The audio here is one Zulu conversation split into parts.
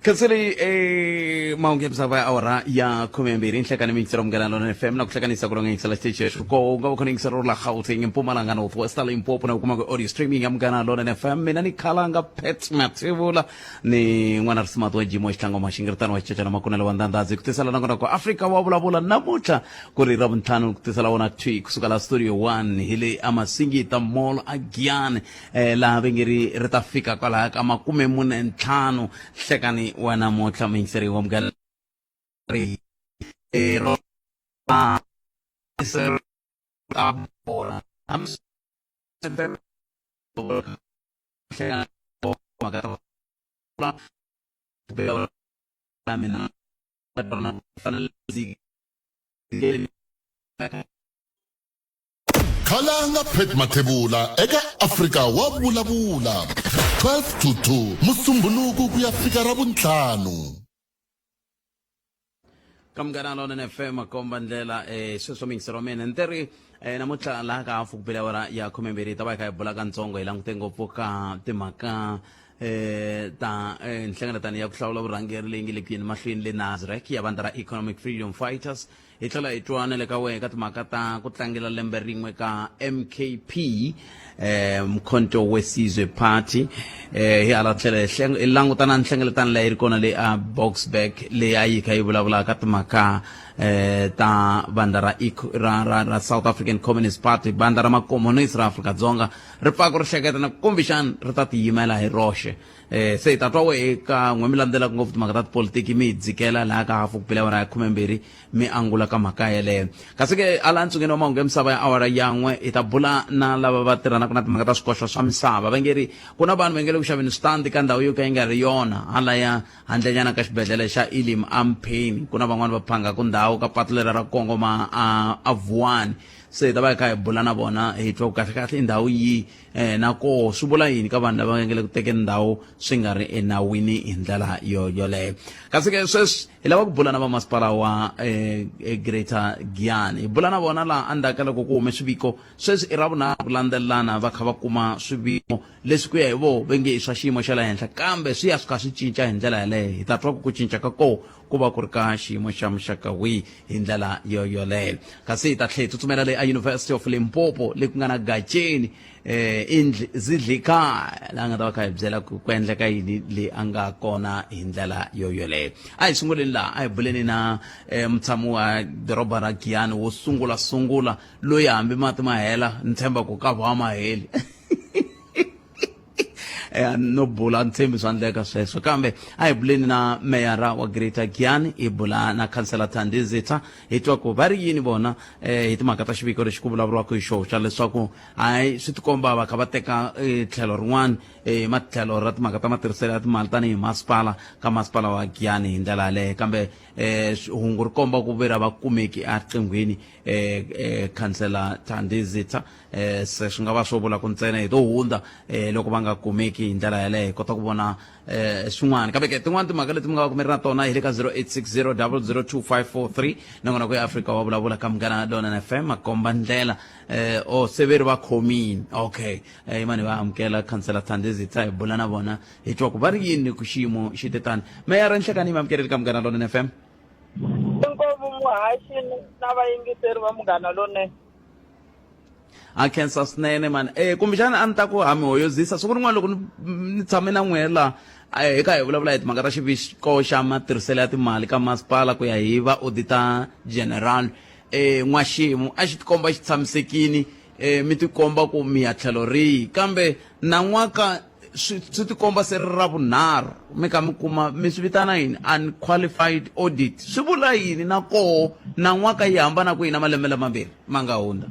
Kasili maungi msava awara ya kumembiri nhlekani mingsero mganalo FM na kuhlekanisa kulonga ngisala stage ko ngabo ngisero la Gauteng Mpumalanga North West Limpopo na kuma audio streaming ya mganalo FM mina ni khalanga pet matibula ni ngwana smart wa jimo xitlango maxingirtano wa chicha na makunela wandandazi kutisala nangona ko Africa wa bulabula namucha kuri rabunthanu kutisala wona twi kusuka la studio 1 hile amasingita mall again la vengeri retafika kwala kama 15 hlekani wana motla mingseri wa mgal ero sir abora am semper magato beo lamina patrona fanalzi Khalanga Pet Matebula eka Africa wa bulabula 12 to 2 musumbuluku kuyafika rabuntlanu kamganalo na FM kombandlela sesoming seromene nteri namutla la ka afu kupela wara ya komemberi tabai ka bula kantsongo ilang tengo poka temaka ta nhlangana tani ya kuhlawula burangeri lengile kwini mahlweni le Nazareth ya bandara Economic Freedom Fighters ithala itwana le ka we ka timaka ta ku tlangela lembe rin'we ka MKP mkhonto wesizwe party hi ala tlhele langutana nhlengeletana la iri kona le a Boksburg le ayi ka ibulabula ka timaka ta bandara ra South African Communist Party bandara ma communist ra Afrika Dzonga ri pfa ku ri hleketa na kombixana ri ta tiyimela hi roxe se tatwa we ka n'we mi landzela ngopfu timhaka ta politiki mi dzikela laha ka hafu kupela wara ya 12 mi angula ka mhaka yeleyo kasi ke ala ntsungeni wa mahungu ya misava ya awara yan'we hi ta bula na lava va tirhanaka na timhaka ta swikoxo swa misava va ngeri ku na vanhu va nge le ku xaveni switandi ka ndhawu yo ka yi nga ri yona halaya handlenyana ka xibedhlele xa Elim Ampani ku na van'wani va phangaku ndhawu ka patu lera ra kongoma a Vuwani se ta va ka hi bula na vona hi twa ku kahle ndhawu yi na ko swi vula yini ka vanhu lava ngele ku tekeni ndhawu swi nga ri enawini hi ndlela yoleyo kasi ke sweswi hi lava ku bula na vamasipala wa Greater Giyani hi bula na vona laha andaka loko ku hume swiviko sweswi i ravunharhu ku landzelelana va kha va kuma swiviko leswi ku ya hi vo va nge i swa xiyimo xa le henhla kambe swi ya swi kha swi cinca hi ndlela yaleyo hi ta twa ku cinca ka ko ku va ku ri ka xiyimo xa muxaka wihi hi ndlela yoleyo kasi hi ta tlhe hi tsutsumela le a University of Limpopo le ku nga na Gacheni zidlikaya la nga ta va kha hi byela ku endleka yini le a nga kona hi ndlela yoleyo a hi sunguleni laha a hi buleni na mutshami wa doroba ra Giyani wo sungula loyi hambi mati ma hela ni tshemba ku ka va ma heli no bula ntshembi swa ndleka sweswo kambe a hi buleni na meyara wa Greater Giyani hi bula na Councillor Thandi Zitha hi twa ku va ri yini vona hi timhaka ta xiviko lexi ku vulavuriwaka hi xoxa leswaku hayi swi tikomba va kha va teka tlhelo rin'wana matlhelo ra timhaka ta matirhiselo ya timali tanihi masipala ka masipala wa Giyani hi ndlela yaleyo kambe hungu ri komba ku veri va kumeki aqinghweni Councillor Thandi Zitha se swi nga va swo vula ku ntsena hi to hundza loko va nga kumeki hi ndlela yaleyo hi kota ku vona swin'wana kambe ke tin'wana timhaka leti mi nga va kumeri na tona hi le ka 0860002543 nangona ku ya Africa wa vulavula ka Munghana Lonene FM makomba ndlela severi va khomini okay mani va amukela Councillor Thandi Zitha hi bula na vona hi twa ku va ri yini ku xiyimo xi tetani meyara nhlekani mi amukeleli ka Munghana Lonene FM inkomu muhaxi na vayingiseri va Munghana Lonene a khensa swinene mani kumbexana a ni ta ku hami hoyozisa siku rin'wana loko ni tshame na n'wehe laha eka hi vulavula hi timhaka ta xiviko xa matirhiselo ya timali ka masipala ku ya hi va auditor general n'waximu a xi tikomba xi tshamisekini mi tikomba ku mi ya tlhelo rihi kambe na n'waka swi tikomba se ri ra vunharhu mi kha mi kuma mi swi vitana yini unqualified audit swi vula yini na koho na n'waka yi hambana ku yini na malembe lamambirhi ma nga hundza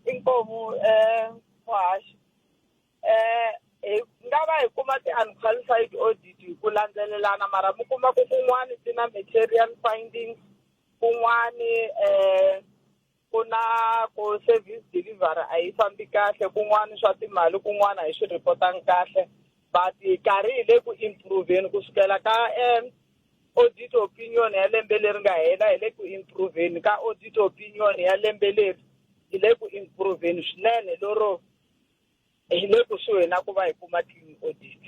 inkomu muhaxi nga va hi kuma ti-unqualified audit hi ku landzelelana mara mi kuma ku kun'wani ti na material findings kun'wani ku na ku service delivery a yi fambi kahle kun'wani swa timali kun'wana a hi swi report-angi kahle but karhi hi le ku improveni kusukela ka audit opinion ya lembe leri nga hela hi le ku improveni ka audit opinion ya lembe leri hi le ku improveni swinene loro hi le kusuhi na ku va hi kuma clean audit.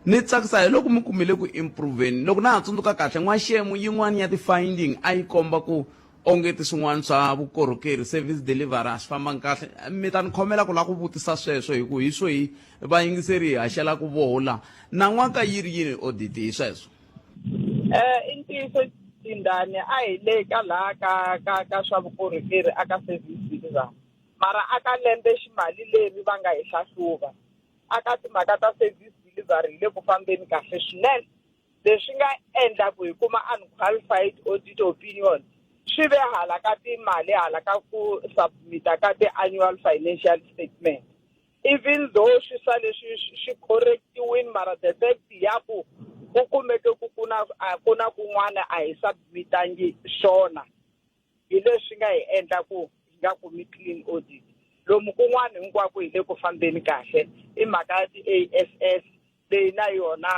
ni tsakisa hi loko mi kumile ku improveni loko na ha tsundzuka kahle n'waxemu yin'wana ya ti-finding a yi komba ku onge ti swin'wana swa vukorhokeri service delivery a swi fambangi kahle mi ta ni khomela ku lava ku vutisa sweswo hi ku hi swo hi vayingiseri hi haxelaku vola na n'waka yi ri yini audit hi sweswo. I ntiyiso Tindani a hi le ka laha ka swa vukorhokeri aka service delivery mara aka lembe ximali leri va nga hi hlahluva aka timhaka ta service delivery hi le ku fambeni kahle swinene leswi nga endla ku hi kuma unqualified audit opinion swi ve hala ka timali hala ka ku submita ka ti-annual financial statement even though swi sa leswi swi correctiwini mara the fact ya ku ku kumeke ku kuna kun'wana a hi submitangi swona hi leswi nga hi endla ku hi nga kumi clean audit lomu kun'wana hinkwako hi le ku fambeni kahle i mhaka ya ti-ASS leyi na yona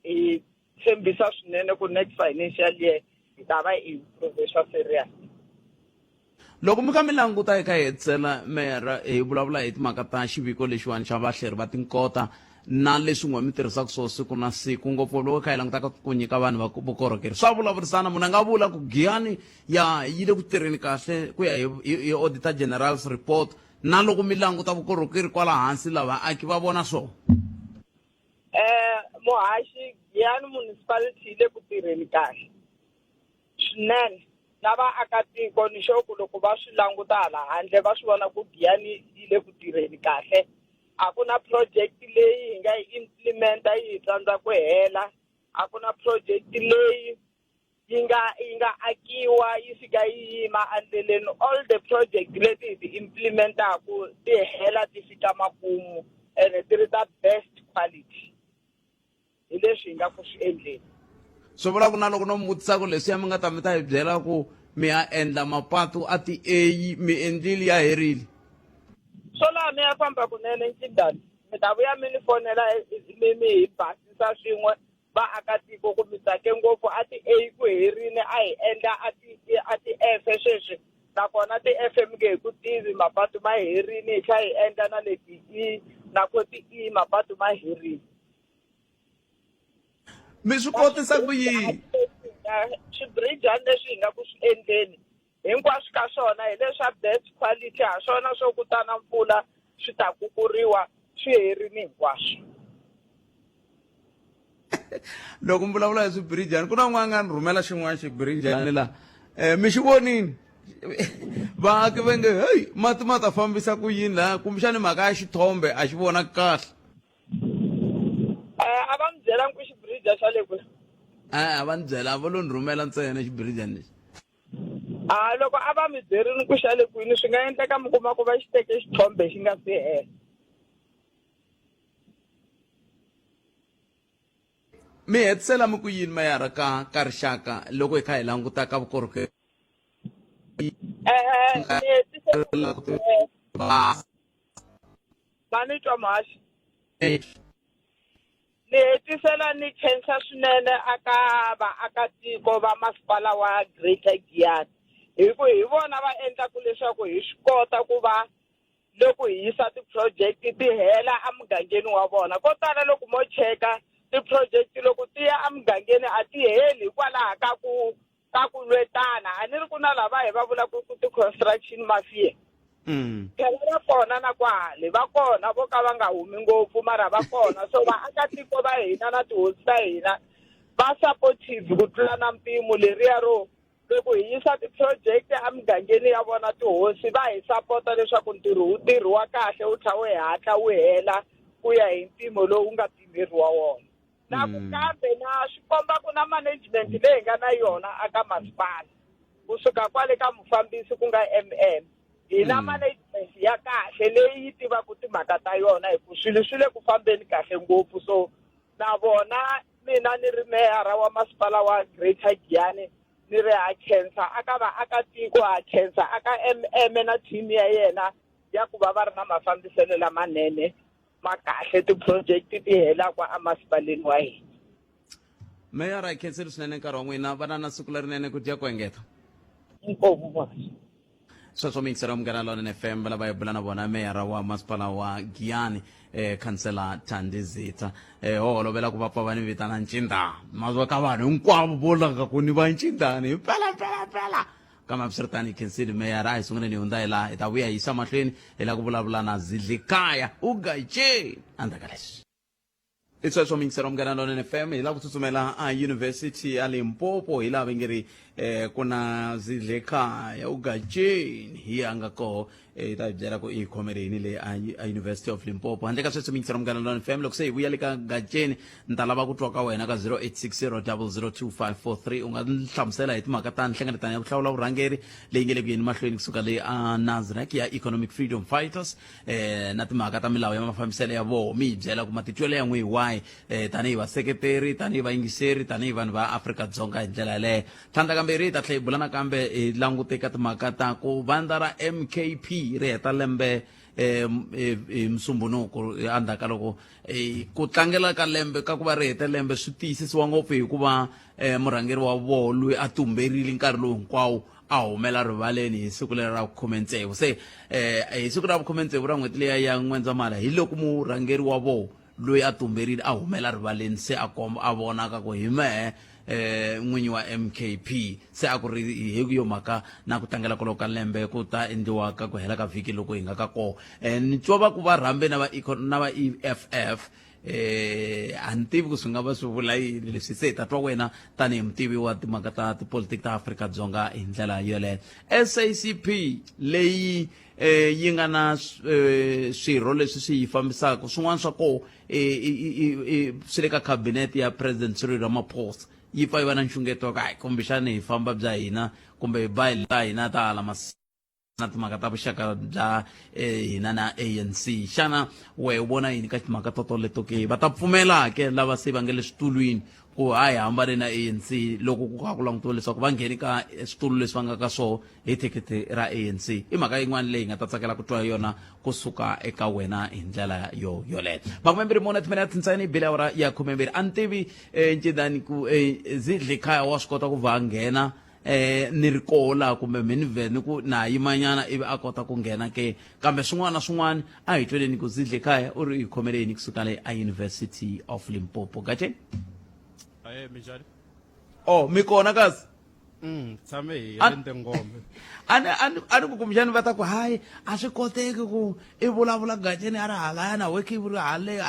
hi tshembisa swinene ku next financial year hi ta va hi improve swa serious. loko mi kha mi languta eka hi hetisela mera hi vulavula hi timhaka ta xiviko lexiwani xa vahleri va tinkota na leswi n'we mi tirhisaka swo siku na siku ngopfu loko kha hi langutaka ku nyika vanhu vukorhokeri swa vulavurisana munhu a nga vula ku Giyani yi le ku tirheni kahle ku ya hi auditor general's report na loko mi languta vukorhokeri kwala hansi lava aki va vona swona. Muhaxi Giyani municipality yi le ku tirheni kahle swinene na vaakatiko ni xo ku loko va swi languta hala handle va swi vona ku Giyani yi le ku tirheni kahle a ku na project leyi hi nga yi implementa yi tsandza ku hela a ku na project leyi yi nga akiwa yi fika yi yima endleleni all the project leti hi ti implementaku ti hela ti fika makumu ene ti ri ta best quality hi leswi hi nga ku swi endleni. swi vula ku na loko no mi vutisaka leswiya mi nga ta mi ta hi byela ku mi ya endla mapatu a ti-A mi endlile ya herile so laha mi ya famba kunene Ncindani mi ta vuya mi ni fonela mi hi basisa swin'we vaakatiko ku mi tsake ngopfu a ti-A ku herile a hi endla a ti-F sweswi nakona ti-F mi nge hi ku tivi mapatu ma herile hi tlha hi endla na le ti-E nako ti-E mapatu ma herile. mi swi kotisa ku yini swibrijani leswi hi nga ku swi endleni hinkwaswo ka swona hi leswa best quality ha swona swo kutana mpfula swi ta kukuriwa swi herini hinkwaswo. loko mi vulavula hi swibrijani ku na n'wana nga ni rhumela xin'wana xibrijani laha mi xi vonini vaaki va nge heyi mati ma ta fambisa ku yini laha kumbexani mhaka ya xithombe a xi vonaki kahle. A va mi byela ku xibrija xa le kule a va ni byela a va lo ni rhumela ntsena xibrijani lexi. Loko a va mi byerini ku xa le kwini swi nga endleka mi kuma ku va xi teke xithombe xi nga si hela. mi hetisela mi ku yini mayara ka rixaka loko hi kha hi languta ka vukorhokeri mani twa Muhaxi ni hetisela ni khensa swinene aka vaakatiko va masipala wa Greater Giyani hi ku hi vona va endlaku leswaku hi swi kota ku va loko hi yisa ti-project ti hela a mugangeni wa vona ko tala loko mo cheka ti-project loko ti ya emugangeni a ti heli hikwalaho ka ku lwetana a ni ri ku na lava hi va vulaka ku ti-construction mafia phela va kona na kwale va kona vo ka va nga humi ngopfu mara va kona so vaakatiko va hina na tihosi ta hina va supportive ku tlula na mpimo leriya ro loko hi yisa ti-project emugangeni ya vona tihosi va hi sapota leswaku ntirho wu tirhiwa kahle wu tlha wu hatla wu hela ku ya hi mpimo lowu nga pimeriwa wona na ku kambe na swi komba ku na management leyi nga na yona aka masipala kusuka kwale ka mufambisi ku nga MM hi na management ya kahle leyi yi tivaka timhaka ta yona hi ku swilo swi le ku fambeni kahle ngopfu so na vona mina ni ri meyara wa masipala wa Greater Giyani ni ri ha khensa aka vaakatiko ha khensa aka MM na team ya yena ya ku va va ri na mafambiselo lamanene ma kahle ti-project ti helaka emasipaleni wa hina. meyara hi khenseli swinene nkarhi wa n'wina va na siku lerinene ku dya ku engeta. Inkomu Muhaxi. sweswo mixera umngana lona FM lava hi bula na vona meyara wa masipala wa Giyani kansela Thandi Zitha holovela ku vapfa va ni vitana Ncindani mazwa ka vanhu hinkwavo volaka ku ni va Ncindani pela kama msirtani kensidi meyara hi sungule ni hundza hi laha hi ta vuya hi yisa mahlweni hi la ku vulavula na Zidlikaya ugache andaka leswi isweswo mixera umngana lona FM hi la ku tsutsumela a University ya Limpopo hi lava ngeri kuna Zidlikaya ugacheni hi anga ko ta byela ku i khomerini le a University of Limpopo handle ka sweswo mixera umngana lona FM loko se hi vuya le ka gacheni nta lava ku twa ka wena ka 0860002543 unga hlamusela hi timhaka ta nhlengeletano ya ku hlawula vurhangeri leyi nge le ku yeni mahlweni kusuka le a Nasrec ya Economic Freedom Fighters na timhaka ta milawu ya mafambiselo ya vo mi byela ku matitwelo ya n'wi why tanihi vaseketeri tanihi vayingiseri tanihi vanhu va Afrika-Dzonga hi ndlela yaleyo thlandla kambirhi ta tlhela hi bula nakambe hi langute ka timhaka ta ku vandla ra MKP ri heta lembe Musumbunuku andaka loko ku tlangela ka lembe ka ku va ri heta lembe swi tiyisisiwa ngopfu hikuva murhangeri wa vo loyi a tumberile nkarhi lowu hinkwawo a humela rivaleni hi siku leri ra 16 se hi siku ra 16 ra n'hweti leya ya N'wendzamhala hi loko murhangeri wa vo loyi a tumberile a humela rivaleni se a vonaka ku hi mehe n'winyi wa MKP se a ku ri hi yo mhaka na ku tlangela koloko ka lembe ku ta endliwa ka ku hela ka vhiki loko hi nga ka kona ni twa va ku va rhambe na va EFF a ni tivi ku swi nga va swi vula yini leswi se hi ta twa wena tanihi mutivi wa timhaka ta tipolotiki ta Afrika-Dzonga hi ndlela yoleyo SACP leyi yi nga na swirho leswi swi yi fambisaka swin'wana swa ko swi le ka cabinet ya President Cyril Ramaphosa yi pfa yi va na nxungeto ka kumbexani hi famba bya hina kumbe hi ba hi ta hina ta hala na timhaka ta vuxaka bya hina na ANC xana we vona yini ka timhaka totoleto ke va ta pfumela ke lava se va nge le switulwini ku hayi hambane na ANC loko ku kha ku langutiwa leswaku va ngheni ka switulu leswi va nga ka swo hi thikithi ra ANC i mhaka yin'wana leyi nga ta tsakela ku twa yona kusuka eka wena hi ndlela yoleyo makumembiri mune timinete ntsena bile awara ya 12 a ni tivi Ncindani ku Zidlikaya wa swi kota ku va nghena ni ri kola kumbe minivheni ku na yimanyana ivi a kota ku nghena ke kambe swin'wana na swin'wana a hi tweleni ku Zidlikaya u ri hi khomeleni kusuka le a University of Limpopo gache Mijali. Oh mi kona kasi Tshame hi rente ngombe. ani ku kumjani va ta ku hayi a swi koteki ku i vulavula gacheni a ri halana weki vuri hale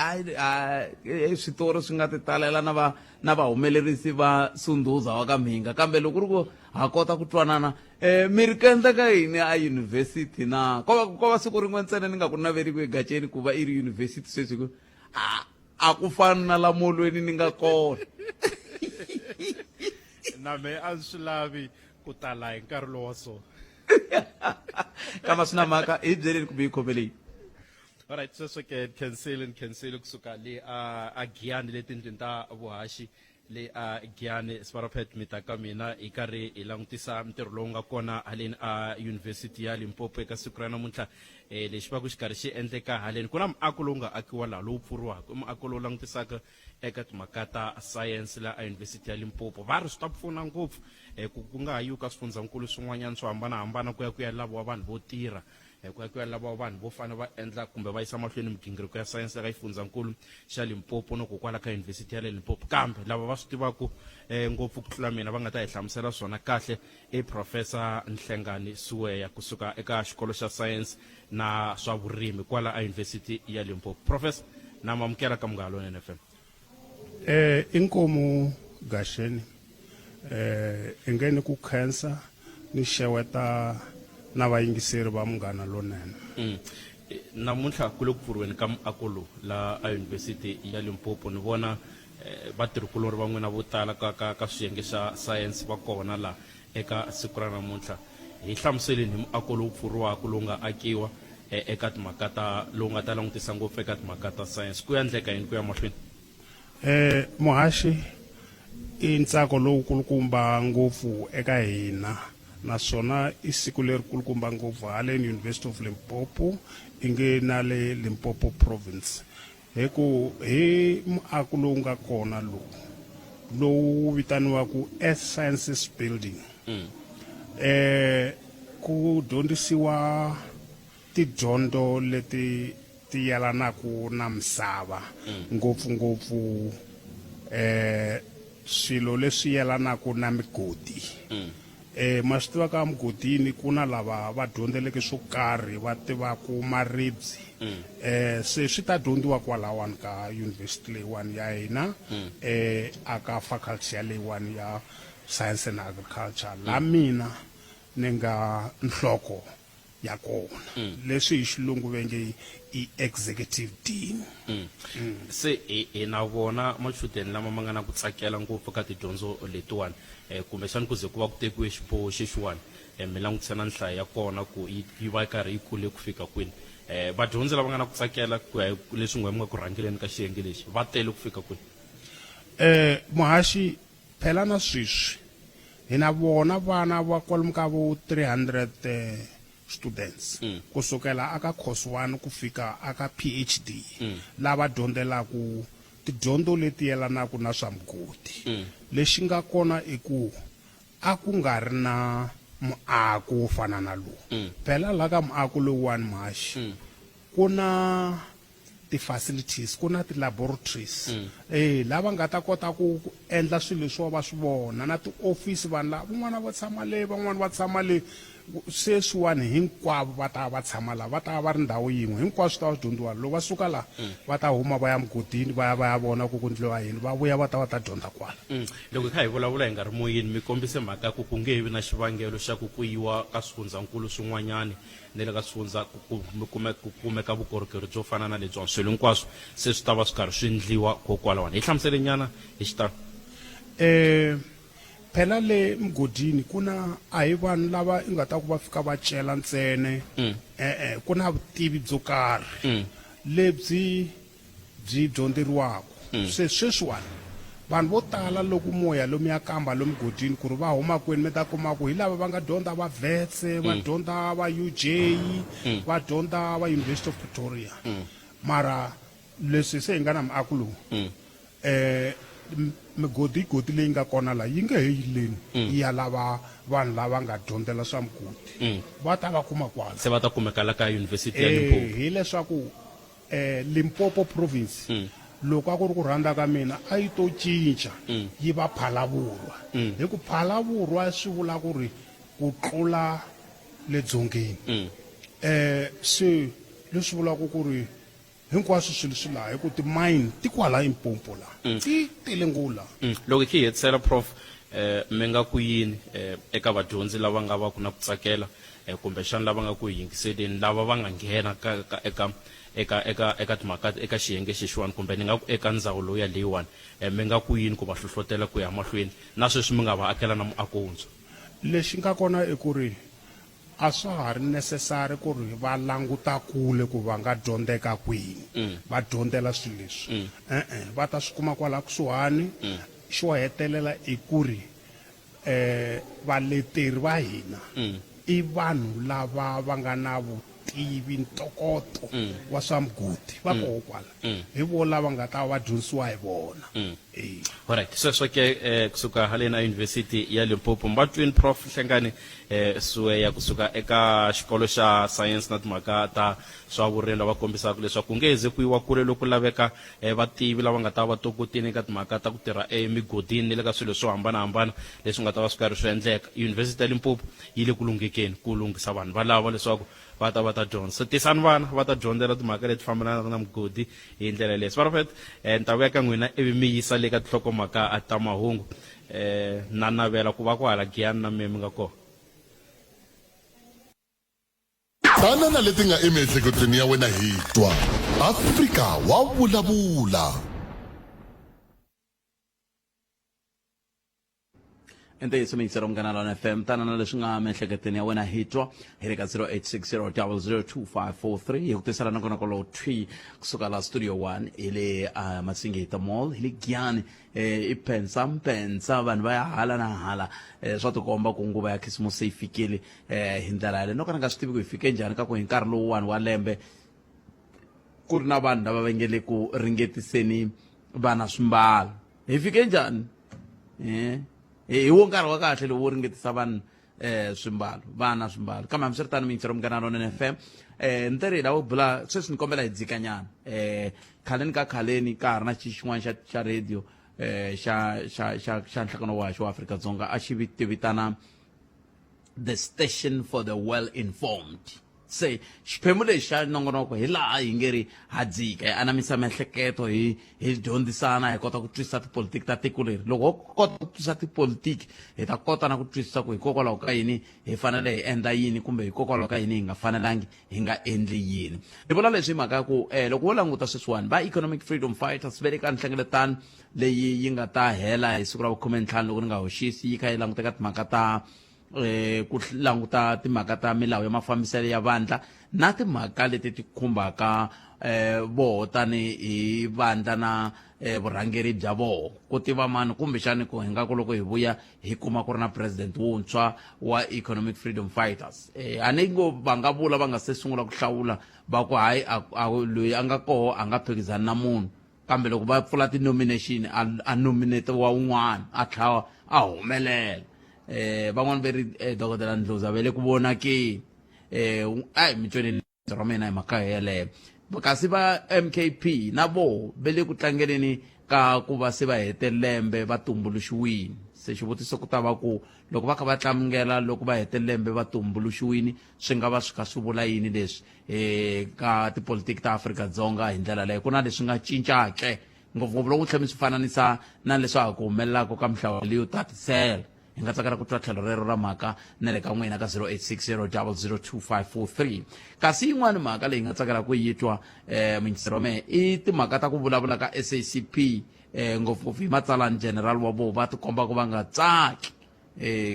switori swi nga ti talela na vahumelerisi va Sunduza wa ka Mhinga kambe loko ri ku ha kota ku twanana mi ri kendla ka yini a university na ko va siku rin'we ntsena ni nga ku naveriku gacheni ku va i ri university sweswi ku a ku fana na la molweni ni nga kona Na me a swi lavi ku tala hi nkarhi lowa so. kama swi na mhaka hi byeleni kumbe hi khomeleni Alright, sweswo ke cancel kusuka le a Giyani le tindlwini ta vuhaxi le a Giyani Sparapet mi ta ka mina hi karhi hi langutisa ntirho lowu nga kona haleni a University ya Limpopo eka siku ra namuntlha lexi va ku xi karhi xi endleka haleni ku na muako lowu nga akiwa laha lowu pfuriwaka i muako lowu langutisaka eka timhaka ta science la a University ya Limpopo va ri swi ta pfuna ngopfu ku nga hayiwi ka swifundzankulu swin'wanyana swo hambanahambana ku ya lava vanhu vo tirha ku ya lava vanhu vo fana va endla kumbe va yisa mahlweni migingiriko ya science ka xifundzankulu xa Limpopo no ku kwala ka University ya Limpopo kambe lava va swi tivaka ngopfu ku tlula mina va nga ta hi hlamusela swona kahle i Professor Nhlengani Siweya kusuka eka xikolo xa science na swa vurimi kwala a University ya Limpopo. Professor na mamukela ka Munghana Lonene FM. Inkomu gasheni ingene ku cancer ni xeweta na vayingiseri va Munghana Lonene. Namuntlha ku le ku pfuriweni ka muako lowu la a University ya Limpopo ni vona vatirhikulori va n'wina vo tala ka swiyenge xa science va kona la eka siku ra namuntlha hi hlamuseleni hi muako lowu pfuriwaka lowu nga akiwa eka timhaka ta lowu nga ta langutisa ngopfu eka timhaka ta science ku ya endleka yini ku ya mahlweni. Muhaxi i ntsako lowu kulukumba ngopfu eka hina naswona i siku leri kulukumba ngopfu haleni University of Limpopo inge na le Limpopo province hi muako lowu nga kona lowu vitaniwaku Earth Sciences Building ku dyondzisiwa tidyondzo leti ti yelanaka na misava ngopfungopfu swilo leswi yelanaka na migodi ma swi tiva ka mugodini ku na lava va dyondzeleke swo karhi va tivaku maribye se swi ta dyondziwa kwalawani ka yunivhesiti leyiwani ya hina aka faculty ya leyiwani ya science and agriculture la mina ni nga nhloko ya kona leswi hi xilungu va nge i executive dean se hi na vona machudeni lama ma nga na ku tsakela ngopfu ka tidyondzo letiwani kumbexani ku ze ku va ku tekiwe xiboho xexiwani mi langutisana nhlayo ya kona ku yi va yi karhi yi kule ku fika kwini vadyondzi lava nga na ku tsakela ku ya leswi n'we mi nga ku rhangeleni ka xiyenge lexi va tele ku fika kwini muhaxi phela na sweswi hi na vona vana va kwalomu ka vo 300 students kusukela aka course 1 ku fika aka PhD lava dyondzelaku tidyondzo leti yelanaka na swa mugodi lexi nga kona i ku a ku nga ri na muako wo fana na lowu phela la ka muako lowuwani maxi ku na ti-facilities ku na ti-laboratories lava nga ta kota ku endla swilo leswi va swi vona na ti-office vanhu lava van'wana va tshama le van'wana va tshama le sweswiwani hinkwavo va ta va tshama la va ta va ri ndhawu yin'we hinkwaswo swi ta va dyondziwa loko va suka la va ta huma va ya mugodini va ya vona ku ku ndliwa yini va vuya va ta dyondza kwala loko hi kha hi vulavula hi nga ri moyeni mi kombise mhaka ku ku nge vi na xivangelo xa ku yiwa ka swifundzankulu swin'wanyani ni le ka swifundza ku kumeka vukorhokeri byo fana na lebyiwani swilo hinkwaswo se swi ta va swi karhi swi endliwa kokwalawani hi hlamusele nyana hi xitalo phela le mugodini ku na a hi vanhu lava i nga ta ku va fika va cela ntsene ku na vutivi byo karhi lebyi byi dyondzeriwaka se sweswiwani vanhu vo tala loko moya lomu ya kamba lomu mugodini ku ri va huma kwini mi ta kuma ku hi lava va nga dyondza va vetse va dyondza va UJ va dyondza va University of Pretoria mara leswi se hi nga na muako lowu migodi leyi nga kona la yi nge heyileni yi ya lava vanhu lava nga dyondzela swa mugodi va ta va kuma kwala se va ta kumeka la ka yunivhesiti ya Limpopo hileswaku Limpopo province loko a ku ri ku rhandza ka mina a yi to cinca yi va Phalavurwa hi ku Phalavurwa swi vula ku ri ku tlula le dzongeni se leswi vulaka ku ri hinkwaswo swilo swi laha hi ku timine ti kwala Limpopo la ti tele ngula loko hi hetisela prof mi nga ku yini eka vadyondzi lava nga va ku na ku tsakela kumbexana lava nga ku yingiseleni lava va nga nghena eka timhaka eka xiyenge xexiwani kumbe ni nga ku eka ndzawulo ya leyiwani mi nga ku yini ku va hlohlotela ku ya mahlweni na sweswi mi nga va akela na muako wuntshwa lexi nga kona i ku ri a swa ha ri necessary ku ri va languta kule ku va nga dyondzeka kwini va dyondzela swilo leswi va ta swi kuma kwala kusuhani xo hetelela i ku ri valeteri va hina i vanhu lava va nga na vutivi ntokoto wa swa mugodi va koho kwala hi vo lava nga ta va dyondzisiwa hi vona alright sweswo ke kusuka haleni University ya Limpopo mbatwini prof Hlengani suweya kusuka eka xikolo xa science na timhaka ta swa vurimi lava kombisaka leswaku ku ngeze ku yiwa kule loko laveka vativi lava nga ta va tokotini eka timhaka ta ku tirha emigodini ni le ka swilo swo hambanahambana leswi nga ta va swi karhi swi endleka University ya Limpopo yi le ku lunghekeni ku lunghisa vanhu valava leswaku va ta dyondza so tisani vana va ta dyondzela timhaka leti fambelanaka na mugodi hi ndlela leyi Sparapet ni ta vuya ka n'wina ivi mi yisa le ka tinhlokomhaka ta mahungu na navela ku va ku hala Giyani na mi nga kona tana na leti nga emiehleketweni ya wena hi twa Afrika wa vulavula ente yi sumingisela mkanala na FM tana na leswi nga mihleketweni ya wena hi twa hi le ka 0860002543 hi ku tisela na kona kolo twi kusuka la studio 1 hi le Masingita Mall hi le Giyani i mpensa vanhu va ya hala na hala swa tikomba ku nguva ya Christmas se yi fikile hi ndlela yale no kana nga swi tivi ku hi fike njhani ka ku hi nkarhi lowuwani wa lembe ku ri na vanhu lava va nge le ku ringetiseni vana swimbalo hi fike njhani hi wo nkarhi wa kahle lowu ringetisa vanhu swimbalo vana swimbalo kambe hambiswiritano mintsero munghana lona FM ntirhi lavo bula sweswi ni kombela hi dzikanyana khaleni ka khaleni ka ha ri na xin'wana xa radio xa nhlangano wa Afrika-Dzonga a xi vitana the station for the well informed se xiphemu lexi xa nongonoko hi laha hi nge ri ha dzika hi anamisa miehleketo hi dyondzisana hi kota ku twisisa tipolitiki ta tiko leri loko ho kota ku twisisa tipolitiki hi ta kota na ku twisisa ku hikokwalaho ka yini hi fanele hi endla yini kumbe hikokwalaho ka yini hi nga fanelangi hi nga endli yini hi vula leswi hi mhaka ku loko wo languta sweswiwani va economic freedom fighters ve le ka nhlengeletano leyi yi nga ta hela hi siku ra vu 15 loko ni nga hoxisi yi kha yi languteka timhaka ta ku languta timhaka ta milawu ya mafambiselo ya vandla na timhaka leti ti khumbaka voho tani hi vandla na vurhangeri bya voho ku tiva mani kumbexani ku hi nga ku loko hi vuya hi kuma ku ri na president wuntshwa wa economic freedom fighters a ni ngo va nga vula va nga se sungula ku hlawula va ku hayi loyi a nga koho a nga phikizani na munhu kambe loko va pfula ti-nomination a nominate wa un'wana a tlhawa a humelela van'wana ve ri dokodela Ndlozi ve le ku vona ke ai mitsweni ra mina hi mhaka yeleyo kasi va MKP na vo ve le ku tlangeleni ka ku va se va hete lembe va tumbuluxiwini se xivutiso ku ta va ku loko va kha va tlangela loko va hete lembe va tumbuluxiwini swi nga va swi kha swi vula yini leswi ka tipolitiki ta Afrika-Dzonga hi ndlela leyo ku na leswi nga cincake ngopfungopfu loko tlhela mi swi fananisa na leswaku ku humelelaka ka mihlawulo yo tatisela hi nga tsakela ku twa tlhelo rero ra mhaka na le ka n'wina ka 0860002543 kasi yin'wana mhaka leyi nga tsakela ku yi twa mingisero me i timhaka ta ku vulavula ka SACP ngopfungopfu hi matsalani general wa vona va tikomba ku va nga tsaki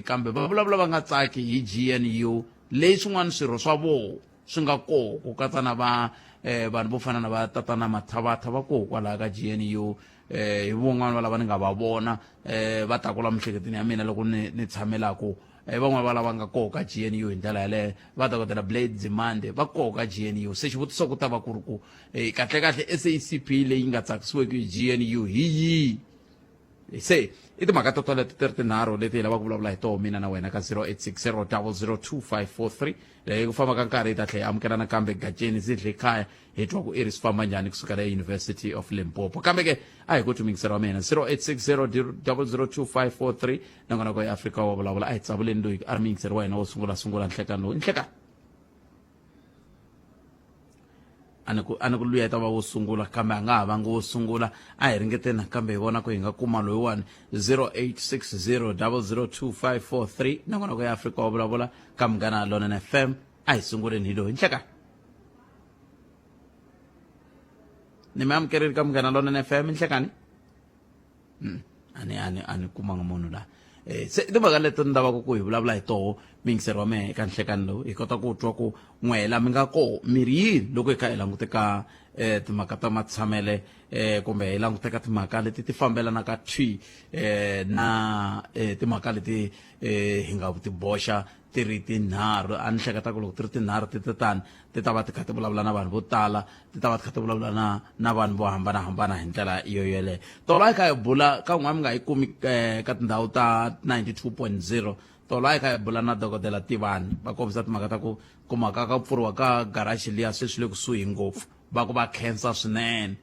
kambe va vulavula va nga tsaki hi GNU leyi swin'wana swirho swa vona swi nga koho ku katsa na vanhu vo fana na va tatana Mathabatha va koho kwalaha ka GNU hi van'wana va lava ni nga va vona va takula mihleketini ya mina loko ni tshamelako van'wana va lava nga koho ka GNU hi ndlela yaleyo va dokodela Blade Nzimande va koho ka GNU se xivutiso ku ta va ku ri ku kahlekahle SACP leyi nga tsakisiweki hi GNU hi yihi se i timhaka to toleto ti ri tinharhu leti hi lavaka ku vulavula hi toho mina na wena ka 0860002543 leyi ku famba ka nkarhi hi ta tlhela hi amukelana kambe gaceni zidle kaya hi twa ku i ri swi famba njhani kusukela University of Limpopo kambe ke a hi ku twi mingisero wa mina 0860002543 nongonoko ya Afrika wa vulavula a hi tsavuleni loyi a ri mingisero wa hina wo sungula nhlekani lowu nhlekani ani ku luya ta va wo sungula kambe a nga ha vangi wo sungula a hi ringeteni kambe hi vona ku hi nga kuma loyiwani 0860002543 nongonoko ya Afrika wa vulavula ka Munghana Lonene FM a hi sunguleni hi loyi nhlekani ni mi amukerile ka Munghana Lonene FM nhlekani ani kumanga munhu la se timhaka leti ni lavaka ku hi vulavula hi toho mingisero wa mehe eka nhlekani lowu hi kota ku twa ku n'wela mi nga koho miri yini loko hi kha hi languteka timhaka ta matshamele kumbe hi languteka timhaka leti ti fambelanaka na timhaka leti hi nga ti boxa ti ri tinharhu a ni hleketa ku loko ti ri tinharhu ti tani ti ta va ti kha ti vulavula na vanhu vo tala ti ta va ti kha ti vulavula na vanhu vo hambanahambana hi ndlela iyo yeleyo tolo a hi kha hi bula ka n'wana mi nga yi kumi ka tindhawu ta 92.0 tolo a hi kha hi bula na dokodela Tivani va kombisa timhaka ta ku kumaka ka pfuriwa ka garaji liya sweswi le kusuhi ngopfu va ku va khensa swinene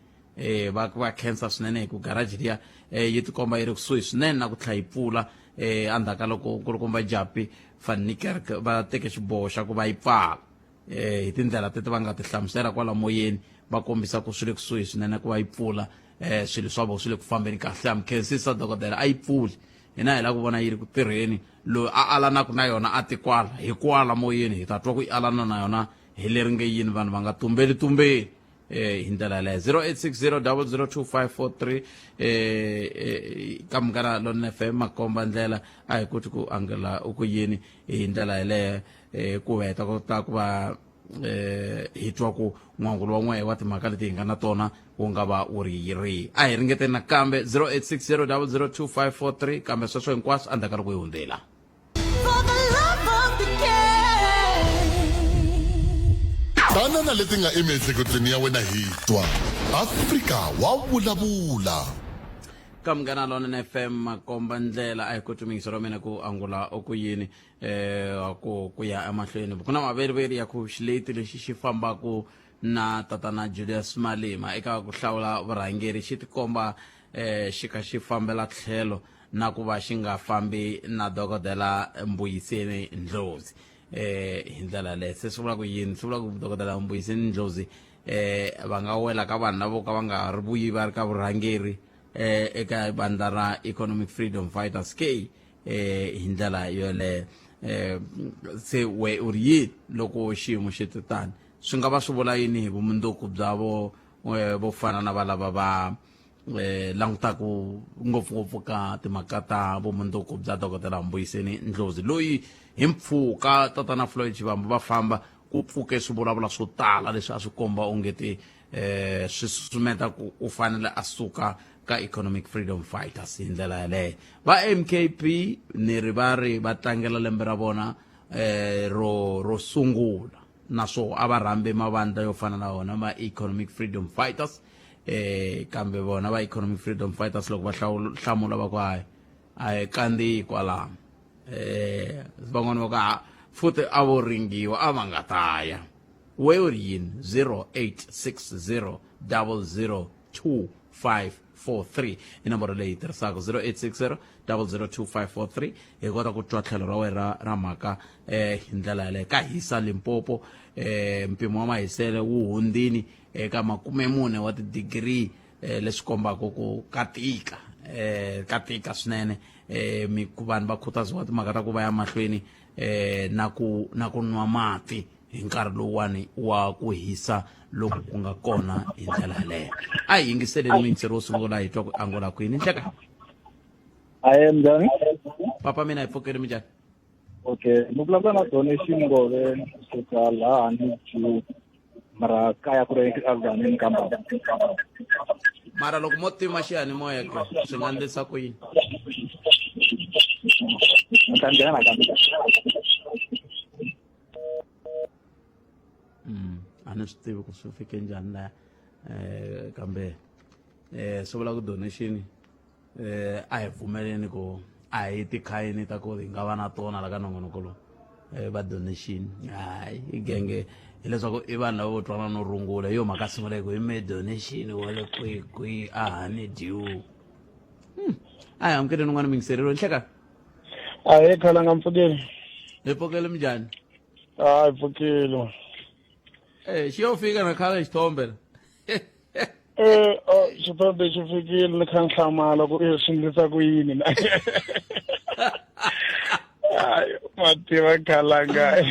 va khensa swinene hi ku garaji liya yi tikomba yi ri kusuhi swinene na ku tlhela yi pfula endzhaku loko ku ri komba Japi van Niekerk va teke xiboho xa ku va yi pfala hi tindlela teti va nga ti hlamusela kwala moyeni va kombisa ku swi le kusuhi swinene ku va yi pfula swilo swa vona swi le ku fambeni kahle amukhensisa dokodela a yi pfuli hina hi la ku vona yi ri ku tirheni loyi a alanaka na yona a tikwala hi kwala moyeni hi ta twa ku yi alana na yona hi leri nge yini vanhu va nga tumbeli hi ndlela yaleyo 0860002543 ka Munghana Lonene FM makomba ndlela a hi koti ku angela ku yini hi ndlela yaleyo ku heta kota ku va hi twa ku n'wangulo wa n'we wa timhaka leti hi nga na tona wu nga va u ri yiri a hi ringeteni nakambe 0860002543 kambe sweswo hinkwaswo endzhaku ka loko hi hundzela banana leti nga emiehleketweni ya wena hi twa Afrika wa vulavula kamgana lona na FM makomba ndlela ay kutumingiso ra mina ku angula okuyini ku ya emahlweni kuna maveriveri ya ku xileti lexi xi fambaku na tatana Julius Malema eka ku hlawula vurhangeri xi tikomba xi kha xi fambela tlhelo na ku va xi nga fambi na dokodela Mbuyiseni Ndlozi hi ndlela leyi se swi vula ku yini swi vula ku dokodela Mbuyiseni Ndlozi va nga wela ka vanhu lavo ka va nga ri vuyi va ri ka vurhangeri eka bandla ra Economic Freedom Fighters ke hi ndlela yoleyo se we u ri yini loko xiyimo xi titani swi nga va swi vula yini hi vumundzuku bya vo fana na valava va langutaku ngopfungopfu ka timhaka ta vumundzuku bya dokodela Mbuyiseni Ndlozi loyi hi mpfhuka tatana Floyd Shivambu va famba ku pfuke swi vulavula swo tala leswi a swi komba ongeti swi susumeta ku u fanele a suka ka Economic Freedom Fighters hi ndlela yaleyo va MKP ni ri va ri va tlangela lembe ra vona ro sungula naswo a va rhambe mavandla yo fana na vona va Economic Freedom Fighters kambe vona va Economic Freedom Fighters loko va hlamula va ku hayi kandi kwalamo van'wana va ka futhi a vo ringiwa a va nga taya we u ri yini 0860 0025543 i nomboro leyi tirhisaka 0860 0025543 hi kota ku twa tlhelo ra wena ra mhaka hi ndlela yaleyo ka hisa Limpopo mpimo wa mahisele wu hundzini eka 40 wa tidigrii leswi kombaka ku katika swinene vanhu va khutaziwa timhaka ta ku va ya mahlweni na ku nwa mati hi nkarhi lowuwani wa ku hisa loko ku nga kona hi ndlela yaleyo a hi yingiseleni muyingiseri wo sungula hi twa ku angula kwini nhleka njhani papa mina hi pfukeli minjhani okay ni vulavula na donation ngove kusuka laha ni June mara kaya ku ri Afghanistan kamba mara loko mo tima xiyanimoya ke swi nga endlisa ku yini a ni swi tivi ku swi fike njhani laya kambe swi vula ku donation a hi pfumeleni ku a hi tikhayini ta ku hi nga va na tona la ka nongonoko lowu va donation hayi i genge hileswaku i vanhu lava vo twana no rungula yo mhaka sunguleko hi me donation wa le kwihi a hani due a hi amukeleni n'wana mingiserelo nhleka hi khalanga mpfukeli hi pfukeli minjhani hi pfukeli xi yo fika na khala xithombe xithombe xi fikile ni kha ni hlamala ku swi endlisa ku yini na mativa khalanga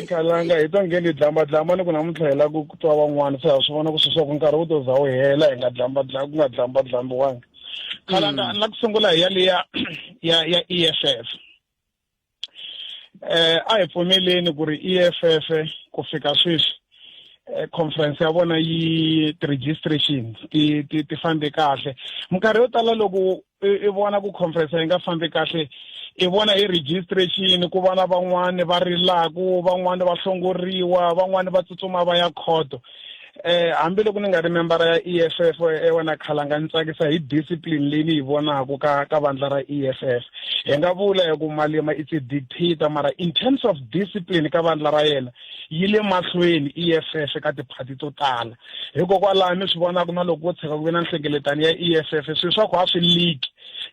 khalanga hi ta ngeni dlamba ni ku namuntlha hi la ku twa van'wana se ha swi vona ku swiswaku nkarhi wu to za wu hela hi nga ku nga dlambiwanga khalanga ni la ku sungula hi yaliya ya EFF a hi pfumeleni ku ri EFF ku fika sweswi conference ya vona yi registration ti fambe kahle minkarhi yo tala loko i vona ku conference yi nga fambi kahle i vona hi registration ku vana van'wana va rilaku van'wana va hlongoriwa van'wana va tsutsuma va ya khoto hambiloko ni nga ri membara ya EFF wena khalanga ni tsakisa hi discipline leyi ni yi vonaku ka vandla ra EFF hi nga vula hi ku Malema it's a dictator mara in terms of discipline ka vandla ra yena yi le mahlweni EFF ka tiphati to tala hikokwalaho mi swi vonaku na loko ko tshika ku ve na nhlengeletano ya EFF swilo swa ku ha swi leak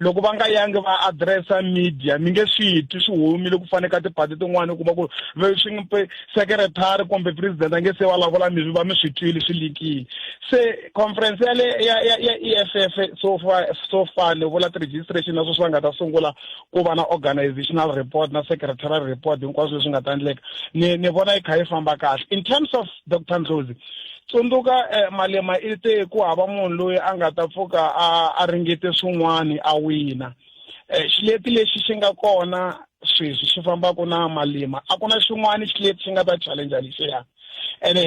loko va nga yangi va addressa media mi nge swi twi swi humile ku fane ka tiphati tin'wana u kuma ku swi secretary kumbe president a nge se vulavula mi va mi swi twile swi leakile se conference ya EFF so far ni vula ti-registration na sweswi va nga ta sungula ku va na organizational report na secretarial report hinkwaswo leswi nga ta endleka ni vona yi kha yi famba kahle in terms of Dr. Ndlozi tsundzuka Malema i te ku hava munhu loyi a nga ta pfuka a ringete swin'wana a wina xileti lexi xi nga kona sweswi xi fambaka na Malema a ku na xin'wana xileti xi nga ta challenge lexiya ene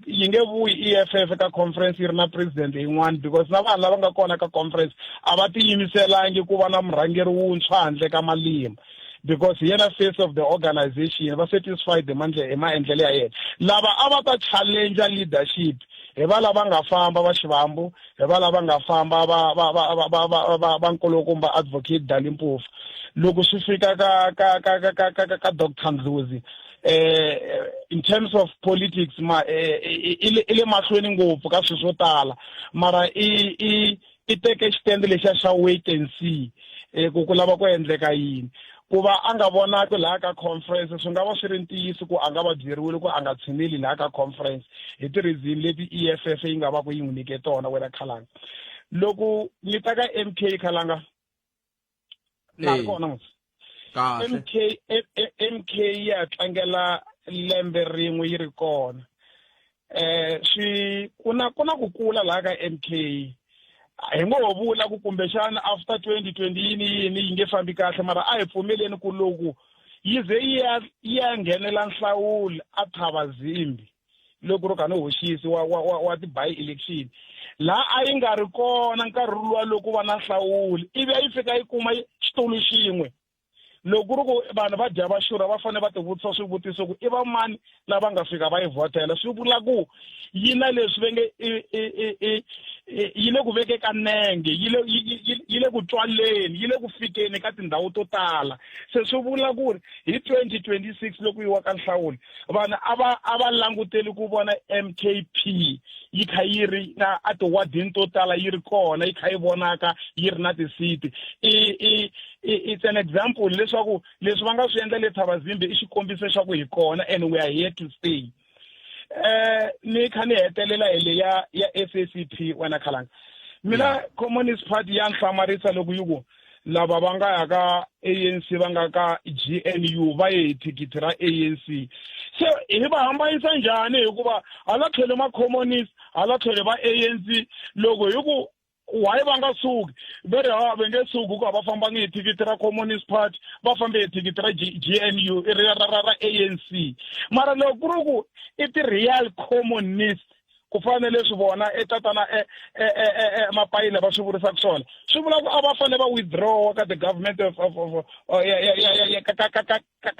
yi nge vuyi EFF ka conference yi ri na president yin'wana because na vanhu lava nga kona ka conference a va tiyimiselangi ku va na murhangeri wuntshwa handle ka Malema because hi yena face of the organization va satisfied hi maendlelo ya yena lava a va ta challenge leadership hi va lava nga famba va Xivambu, hi va lava nga famba va nkulukumba advocate Dalimpofu. Loko swi fika ka Dr. Ndlozi, in terms of politics ile mahlweni ngopfu ka swilo swo tala, mara i teke stand lexa xa wait and see ku lava ku endleka yini. Ku va a nga vonaki laha ka conference swi nga va swi ri ntiyiso ku a nga va byeriwile ku a nga tshineli laha ka conference hi ti-reason leti EFF yi nga va ku yi n'wi nyike tona wena Khalanga. Loko ni ta ka MK Khalanga na ri kona MK ya tlangela lembe rin'we yi ri kona. Swi ku na ku kula laha ka MK. Hi ngo vula ku kumbexana after 2020 yini yi nge fambi kahle, mara a hi pfumeleni ku loko yi ze yi ya nghenela nhlawulo a Thaba Zimbi loko ro kana hoxisi wa ti-by election laha a yi nga ri kona nkarhi luwa loko va na nhlawulo ivi a yi fika yi kuma xitulu xin'we. Loko ri ku vanhu va dya va xurha va fanele va ti vutisa swivutiso ku i va mani lava nga fika va yi vhotela, swi vula ku yi na leswi va nge yi le ku vekeka nenge, yi le ku tswaleni, yi le ku fikeni ka tindhawu to tala. Se swi vula ku ri hi 2026 loko yi wa ka nhlawulo vanhu a va languteli ku vona MKP yi kha yi ri na a tiwadini to tala yi ri kona, yi kha yi vonaka yi ri na tisiti. It's an example leswaku leswi va nga swi endla le Thaba Zimbi i xikombiso xa ku hi kona and we are here to stay. Ni kha ni hetelela hele ya SACP wena Khalanga. Mina Communist Party ya nhlamarisa loko yi ku lava va nga ya ka ANC va nga ka GNU va ye thikithi ra ANC. Se hi va hambanisa njhani hikuva hala tlhelo ma communist hala tlhelo va ANC loko hi ku why va nga suki va nge suki ku va famba nge thikithi ra Communist Party va fambe thikithi ra GNU ra ANC. Mara loko ku ri ku i ti-real communist ku fanele swi vona tatana Mapayile va swi vurisaka swona, swi vula ku a va fanele va withdraw ka the government ka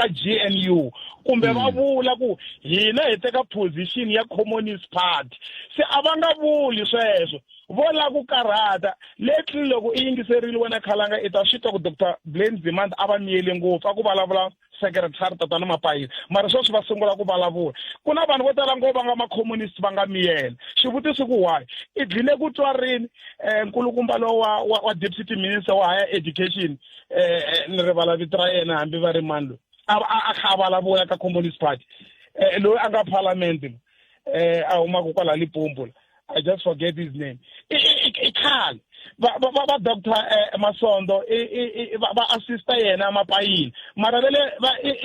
GNU kumbe va vula ku hina hi teka position ya Communist Party. Se a va nga vuli sweswo, vo la ku karhata. Lately loko i yingiserile wena Khalanga i ta swi twa ku Dr. Blaine Nzimande a va miyele ngopfu a ku vulavula secretary tatana Mapayile, mara sweswi va sungula ku vulavula. Ku na vanhu vo tala ngopfu va nga ma-communist va nga miyela. Xivutiso ku why i dlile ku twa rini nkulukumba lowa wa deputy minister wa higher education ni rivala vito ra yena hambi va ri mani loyi a kha a vulavula ka Communist Party loyi a nga parliament a humaka kwala Limpopo. I just forget his name. I khale va Dr. Masondo va assista yena Mapayile, mara vele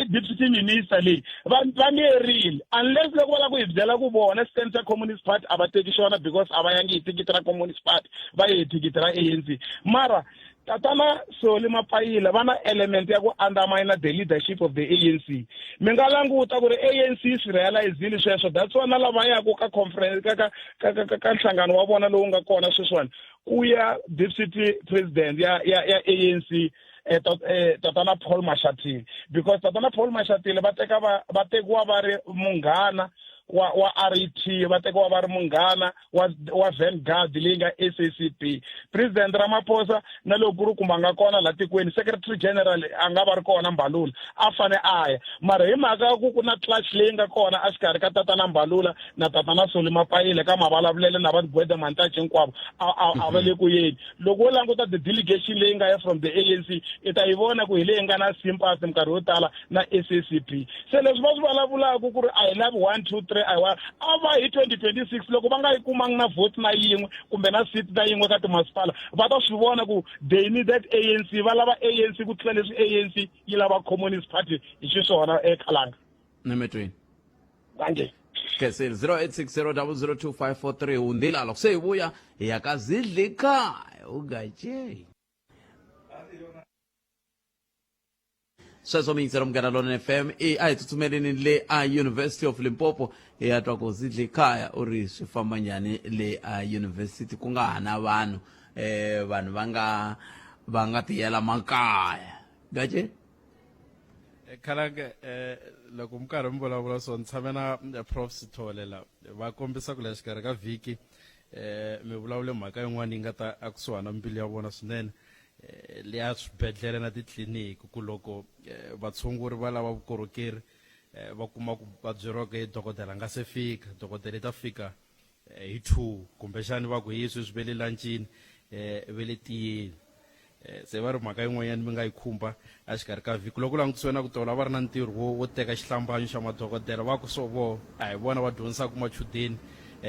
deputy minister leyi va miyerile unless loko va la ku hi byela ku vona stand Communist Party a va teki xona because a va yangi hi thikithi ra Communist Party va ye hi thikithi ra ANC. Mara tatana Soli Mapayile va na element ya ku undermine the leadership of the ANC. Mi nga languta ku ri ANC swi realizile sweswo, that's why na lava yaku ka conference ka nhlangano wa vona lowu nga kona sweswiwani ku ya deputy president ya ANC tatana Paul Mashatile, because tatana Paul Mashatile va tekiwa va ri munghana wa RET, va tekiwa va ri munghana wa Vanguard leyi nga SACP. President Ramaphosa na loko ku ri kumbe a nga kona la tikweni secretary general a nga va ri kona Mbalula a fane a ya, mara hi mhaka ya ku na clash leyi nga kona a xikarhi ka tatana Mbalula na tatana Soli Mapayile ka mavulavulelo na va Gwede Mantashe hinkwavo a va le ku yeni. Loko wo languta the delegation leyi nga ya from the ANC i ta yi vona ku hi leyi nga na sympathy minkarhi yo tala na SACP. Se leswi va swi vulavulaka ku ri I love 1 2 3 a va hi 2026 loko va nga yi kumangi na vote na yin'we kumbe na seat na yin'we ka timasipala va ta swi vona ku they need that ANC, va lava ANC ku tlula leswi ANC yi lava Communist Party hi xiswona Khalanga. Nemetweni Thank Kesel 0860002543 undila loko se hi vuya hi ya ka Zidlikaya ugaje sweswo miyingisela Munghana Lonene FM a hi tsutsumeleni le a University of Limpopo hi ya twa ku Zidlikaya u ri swi famba njhani le a university ku nga hana vanhu vanhu va nga tiyela makaya gaje khalanga loko mi karhi mi vulavula so ni tshame na Prof Sithole la va kombisa ku la xikarhi ka vhiki mi vulavule mhaka yin'wana yi nga ta akusuhana mbilu ya vona swinene leya swibedhlele na titliliniki ku loko vatshunguri va lava vukorhokeri va kuma ku va byeriwa ku dokodela nga se fika dokodela ta fika hi 2 kumbexani va ku hi swi ve le lancini ve le tiyeni se va ri mhaka yin'wanyana mi nga yi khumba a xikarhi ka vhiki loko langutisiwe na ku tola va ri na ntirho wo teka xihlambanyo xa madokodela va ku so vo a hi vona va dyondzisaka machudeni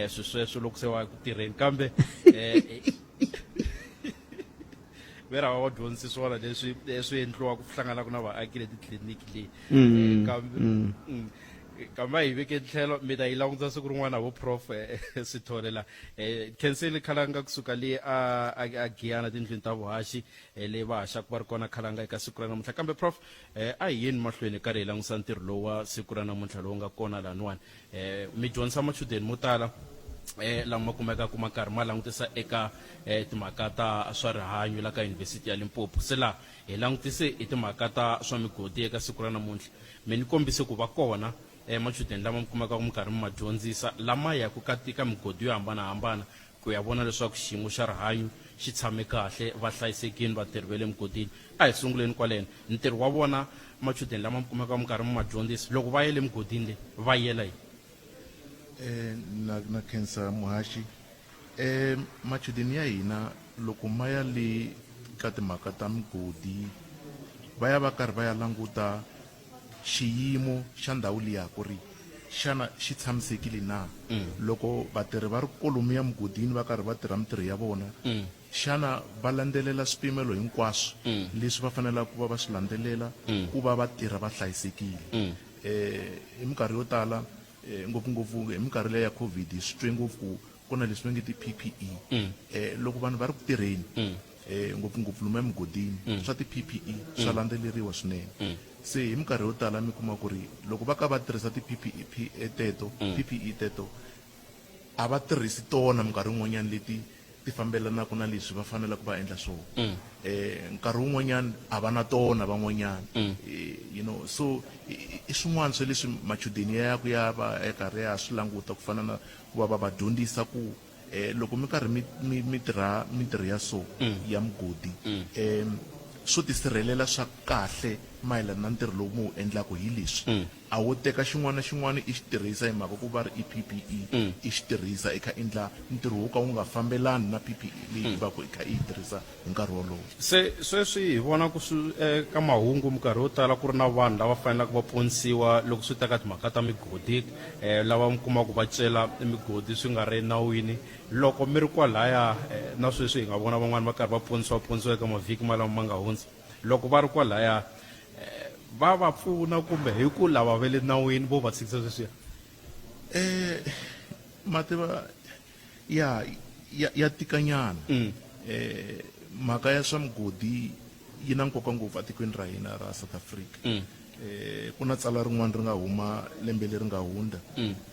swi sweswo loko se va ku tirheni kambe vera va dyondzisi swona leswi endliwaka ku hlanganaka na vaaki le titliliniki leyi kambe hi veke tlhelo mi ta yi langutisa siku rin'wana vo Prof Sithole la Khensile khalanga kusuka le a Giyani tindlwini ta vuhaxi leyi va haxaka va ri kona khalanga eka siku ra namuntlha kambe Prof a hi yeni mahlweni karhi hi langutisa ntirho lowu wa siku ra namuntlha lowu nga kona laniwani mi dyondzisa machudeni mo tala lama kumekaka ma karhi ma langutisa eka timhaka ta swa rihanyo la ka Yunivhesiti ya Limpopo se la hi langutise hi timhaka ta swa migodi eka siku ra namuntlha mi ni kombise ku va kona machudeni lama mi kumekaka mi karhi mi ma dyondzisa lama yaku ka migodi yo hambanahambana ku ya vona leswaku xiyimo xa rihanyo xi tshame kahle va hlayisekile vatirhi va le migodini a hi sunguleni kwaleno ntirho wa vona machudeni lama mi kumekaka mi karhi mi ma dyondzisa loko va yele migodini leyi va yela hi na khensa muhaxi machudeni ya hina loko ma ya le ka timhaka ta migodi va ya va karhi va ya languta xiyimo xa ndhawu liya ku ri xana xi tshamisekile na loko vatirhi va ri kolomu ya mugodini va karhi va tirha mitirho ya vona xana va landzelela swipimelo hinkwaswo leswi va fanelaka ku va va swi landzelela ku va va tirha va hlayisekile hi minkarhi yo tala ngopfungopfu hi minkarhi leyi ya COVID swi twe ngopfu ku na leswi va nge ti-PPE loko vanhu va ri ku tirheni ngopfungopfu lomu emugodini swa ti-PPE swa landzeleriwa swinene se hi minkarhi yo tala mi kuma ku ri loko va ka va tirhisa ti-PPE teto a va tirhisi tona minkarhi yin'wanyana leti ti fambelanaka na leswi va faneleke va endla swona nkarhi wun'wanyana a va na tona van'wanyana so i swin'wana swa leswi machudeni yaku ya va karhi ya swi languta ku fana na ku va va dyondzisa ku loko mi karhi mi tirha mitirho ya so ya mugodi swo tisirhelela swa kahle mayelana na ntirho lowu mu endlaka hi leswi a wo teka xin'wana na xin'wana i xi tirhisa hi mhaka ku va ri i PPE i xi tirhisa i kha endla ntirho wo ka wu nga fambelani na PPE leyi va ku i kha i yi tirhisa hi nkarhi wolowo se sweswi hi vona ku ka mahungu minkarhi yo tala ku ri na vanhu lava fanelaka va ponisiwa loko swi ta ka timhaka ta migodi lava mi kumaka va cela migodi swi nga ri nawini loko mi ri kwalaya na sweswi hi nga vona van'wani va karhi va ponisiwa eka mavhiki malama ma nga hundza loko va ri kwalaya va va pfuna kumbe hi ku lava va le nawini vo va tshikisa sweswiya mativa ya tikanyana mhaka ya swa migodi yi na nkoka ngopfu atikweni ra hina ra South Africa ku na tsala rin'wana ri nga huma lembe leri nga hundza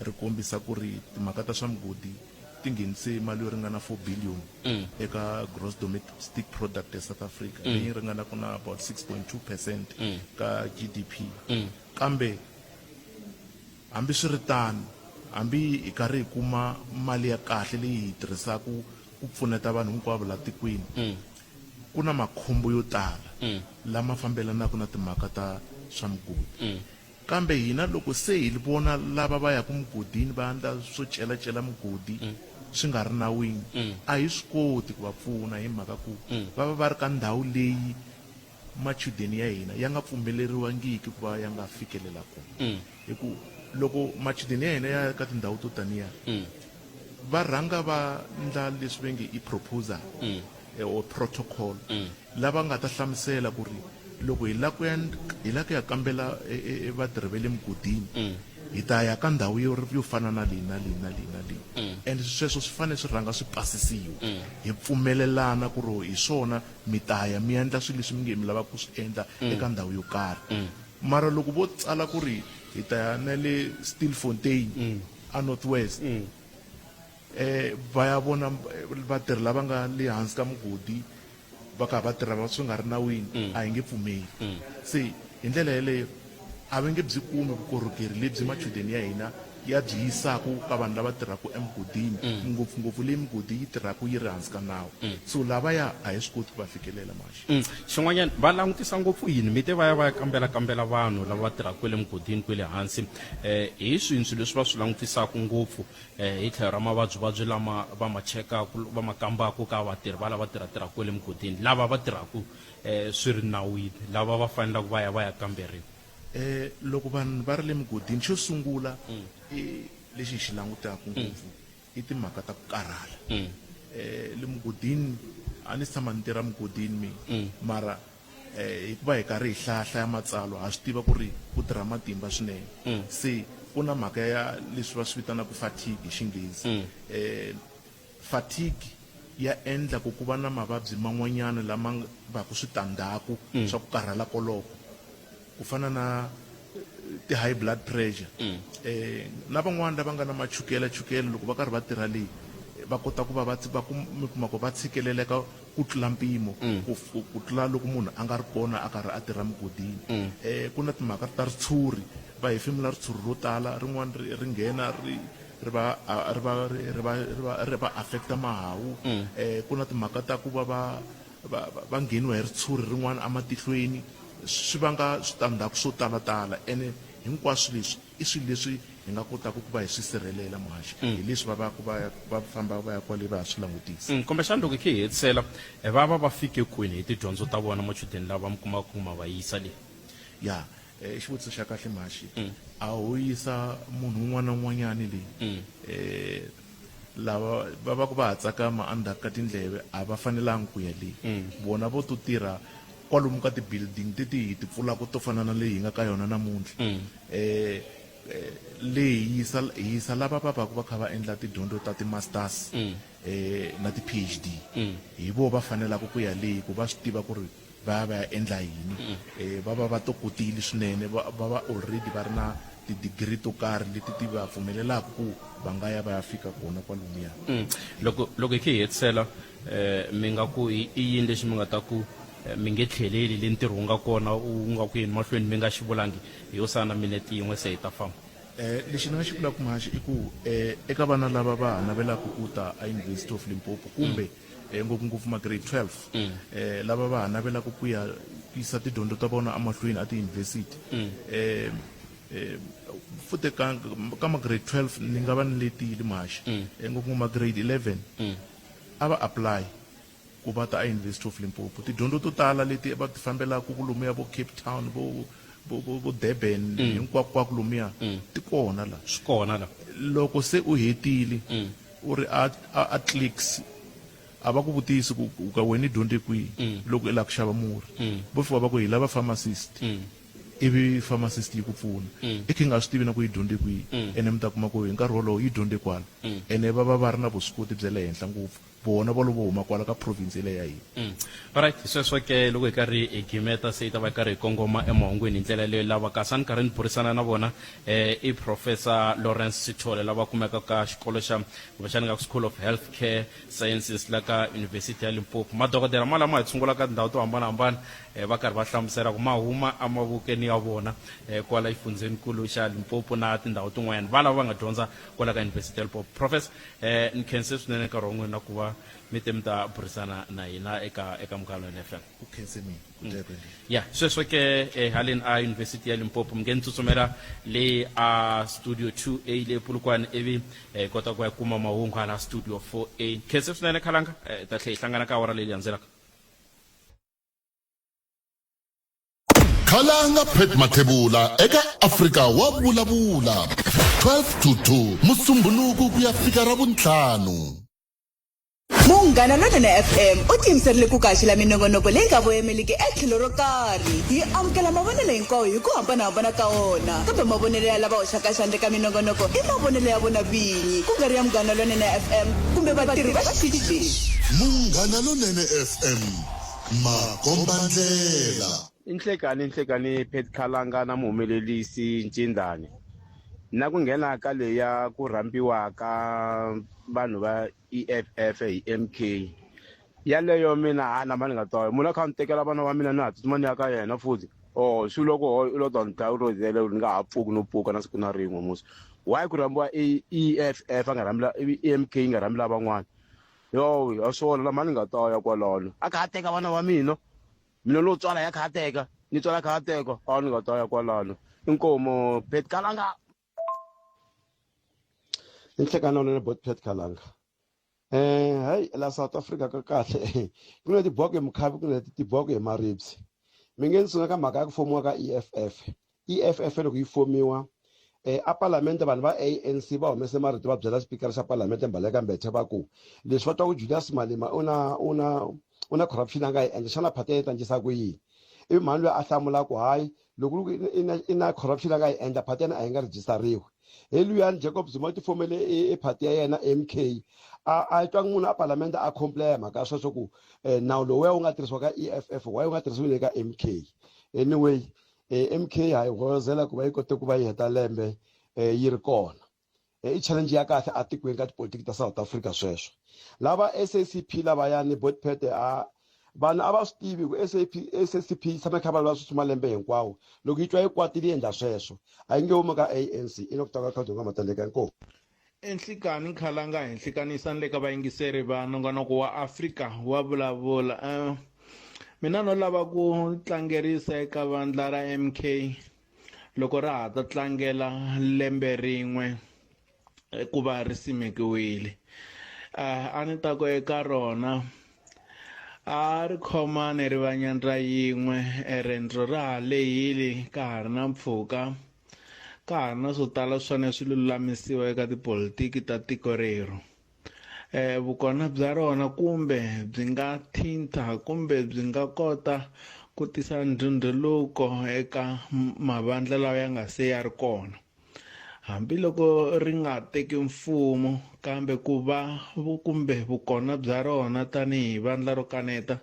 ri kombisa ku ri timhaka ta swa migodi ti nghenise mali yo ringana 4 billion eka gross domestic product ya South Africa leyi ringana ku na about 6.2% ka GDP kambe hambi swi ri tano hambi hi karhi hi kuma mali ya kahle leyi hi tirhisaka ku pfuneta vanhu hinkwavo la tikweni ku na makhombo yo tala lama fambelanaka na timhaka ta swa migodi kambe hina loko se hi vona lava va yaku mugodini va endla swo celacela mugodi swi nga ri nawini a hi swi koti ku va pfuna hi mhaka ku va va va ri ka ndhawu leyi machudeni ya hina ya nga pfumeleriwangiki ku va ya nga fikelela kona hi ku loko machudeni ya hina ya ka tindhawu to taniya va rhanga va ndla leswi va nge i proposal or protocol lava nga ta hlamusela ku ri loko hi la ku ya kambela vatirhi va le mugodini hi ta ya ka ndhawu yo fana na leyi na leyi na leyi na leyi and sweswo swi fanele swi rhanga swi pasisiwa hi pfumelelana ku ri hi swona mi ta ya mi endla swilo leswi mi nge mi lava ku swi endla eka ndhawu yo karhi mara loko vo tsala ku ri hi ta ya na le Stilfontein a North West va ya vona vatirhi lava nga le hansi ka mugodi va kha va tirha swi nga ri nawini a hi nge pfumeli se hi ndlela yeleyo a va nge byi kumi vukorhokeri lebyi machudeni ya hina ya byi yisaka ka vanhu lava tirhaka emugodini ngopfungopfu leyi migodi yi tirhaka yi ri hansi ka nawu so lavaya a hi swi koti ku va fikelela maxi xin'wanyana va langutisa ngopfu yini mi te va ya kambela vanhu lava va tirhaka le mugodini kwele hansi hi swilo leswi va swi langutisaka ngopfu hi tlhelo ra mavabyivabyi lama va ma chekaka va ma kambaka ka vatirhi va lava tirhaka kwele mugodini lava va tirhaka swi ri nawini lava va fanelaka va ya kamberiwa loko vanhu va ri le mugodini xo sungula lexi hi xi langutaka ngopfu i timhaka ta ku karhala le mugodini a ni tshama ni tirha mugodini mara hikuva hi karhi hi hlaya matsalwa ha swi tiva ku ri ku tirha matimba swinene se ku na mhaka ya leswi va swi vitanaka fatigue hi xinghezi fatigue ya endla ku va na mavabyi man'wanyana lama va ku switandzhaku swa ku karhala koloko ku fana na ti-high blood pressure na van'wana lava nga na machukela loko va karhi va tirha leyi va kota ku va mi kuma ku va tshikeleleka ku tlula mpimo ku tlula loko munhu a nga ri kona a karhi a tirha mugodini ku na timhaka ta ritshuri va hefemula ritshuri ro tala rin'wana ri nghena ri va affecta mahawu ku na timhaka ta ku va ngheniwa hi ritshuri rin'wana amatihlweni swi vanga switandzhaku swo talatala ene hinkwaswo leswi i swilo leswi hi nga kotaka ku va hi swi sirhelela maxi hi leswi va famba va ya kwale va ya swi langutisa kumbexana loko hi hetisela va fike kwini hi tidyondzo ta vona machudeni lava mi kumaka ku ma va yisa le ya xivutiso xa kahle maxi a ho yisa munhu un'wana na un'wanyani leyi lava va ku va ha tsakama endzhaku ka tindleve a va fanelangi ku ya leyi vona vo to tirha kwalomu ka ti-building leti hi ti pfulaka to fana na leyi hi nga ka yona namuntlha leyi hi yisa lava va va kha va endla tidyondzo ta ti-masters na ti-PhD hi vo va fanelaka ku ya leyi ku va swi tiva ku ri va ya endla yini va tokotile swinene va already va ri na ti-degree to karhi leti ti va pfumelelaka ku va nga ya va ya fika kona kwalomuya loko hi hetisela mi nga ku i yini lexi mi nga ta ku mi nge tlheleli le ntirho wu nga kona wu nga ku yini mahlweni mi nga xi vulangi hi yo sana minete yin'we se hi ta famba lexi ni nga xi vulaka maxi i ku eka vana lava va ha navelaka ku ta eUniversity of Limpopo kumbe ngopfungopfu ma-grade 12 lava va ha navelaka ku yisa tidyondzo ta vona emahlweni a tiyunivhesiti futhi ka ma-grade 12 ni nga va ni letile maxi ngopfungopfu ma-grade 11 a va apply ku va ta eUniversity of Limpopo tidyondzo to tala leti va ti fambelaka ku lomuya vo Cape Town vo Durban hinkwako lomuya ti kona la swi kona la loko se u hetile u ri a clicks a va ku vutisi ku ka wena i dyondze kwihi loko i lava ku xava murhi vo fika va ku hi lava pharmacist ivi pharmacist yi ku pfuna i khe nga swi tivi na ku yi dyondze kwihi ene mi ta kuma ku hi nkarhi wolowo yi dyondze kwala ene va ri na vuswikoti bya le henhla ngopfu vona va lovo huma kwala ka province leyi ya hina alright sweswo ke loko hi karhi hi gimeta se hi ta va hi karhi hi kongoma emahungwini hi ndlela leyo lava kasi a ni karhi ni burisana na vona i professor Lawrence Sithole lava kumeka ka xikolo xa kumbexani ka School of Healthcare Sciences la ka University ya Limpopo madokodela ma lama hi tshungulaka tindhawu to hambanahambana va karhi va hlamusela ku ma huma emavokweni ya vona kwala efundzeninkulu xa Limpopo na tindhawu tin'wanyana va lava va nga dyondza kwala ka University ya Limpopo professor ni khense swinene nkarhi wun'we na ku va mi te mi ta burisana na hina eka Mukhalweni FM u khense mina ya sweswo ke haleni a University ya Limpopo mi nge ni tsutsumela le a studio 2A le Polokwane ivi kota ku ya kuma mahungu hala studio 4A khense swinene Khalanga ta tlhe hi hlangana ka awara leyi landzelaka Khalanga Pet Mathebula eka Afrika wa vulavula 12 to 2 Musumbhunuku ku ya fika Ravuntlhanu Munghana Lonene FM u tiyimiserile ku kaxila minongonoko leyi nga voyemeliki etlhelo ro karhi hi amukela mavonelo hinkwawo hi ku hambanahambana ka wona kambe mavonelo ya lava hoxaka xandla ka minongonoko i mavonelo ya vona vinyi ku nga ri ya Munghana Lonene FM kumbe vatirhi va xitichi lexi Munghana Lonene FM makombandlela inhlekani Pet Khalanga na muhumelelisi Ncindani na ku nghena ka leya ku rambiwa ka vanhu va EFF hi MK yaleyo mina na mani nga twa munhu a kha ni tekela vana va mina na tsutsuma ni ya ka yena futhi swi loko u lo tonta u rozele u nga ha pfuki no pfuka na siku na rin'we musi why ku rambiwa EFF a nga rambela EMK nga rambela van'wana a swona la mani nga ta ya kwalano a kha teka vana va mina lo tswala ya kha teka ni tswala kha teka a ni nga ta ya kwalano inkomo Pet Kalanga inhlekano le bot Pet Kalanga hayi la South Africa ka kahle kuna tibhoke mkhavi kuna tibhoke maribs mingensuka ka mhaka ya ku fomiwa ka EFF loko yi fomiwa a parliament vanhu va ANC va humese marito va byela speaker xa parliament Mbaleka Mbete va ku leswi va twa ku Julius Malema una corruption anga yi endla xana party yi tangisa ku yini i mhani loyi a hlamula ku hayi loko ina corruption anga yi endla party yena a yi nga register-riwi Luyani Jacob Zuma ti fomele party ya yena MK a twa munhu a parliament a complain mhaka sweswo ku nawu lowu wu nga tirhisiwa ka EFF wa wu nga tirhisiwi le ka MK anyway MK hayi hozela ku va yi kote ku va yi heta lembe yi ri kona i challenge ya kahle a tikweni ka tipolitiki ta South Africa sweswo lava SACP lava yani botpete vanhu a va swi tivi ku SACP tshama kha va swi malembe hinkwawo loko yi twa yi kwatile endla sweswo a yi nge humi ka ANC i no kutaka khadi nga matandeka nko enhlikani Khalanga henhlikanisa le ka vayingiseri va nongonoko wa Afrika wa vulavula mina no lava ku tlangerisa eka vandla ra MK loko ra ha ta tlangela lembe rin'we ku va ri simekiwile a ni ta ku eka rona a ri khomane ri va nyandla yin'we riendzo ra ha lehile ka ha ri na mpfhuka ka ha ri na swo tala swi lulamisiwa eka tipolitiki ta tiko rero vukona bya rona kumbe byi nga thinta kumbe byi nga kota ku tisa ndhundhuluko eka mavandla lawa ya nga se ya ri kona hambiloko ri nga teki mfumo kambe ku va kumbe vukona bya rona tanihi vandla ro kaneta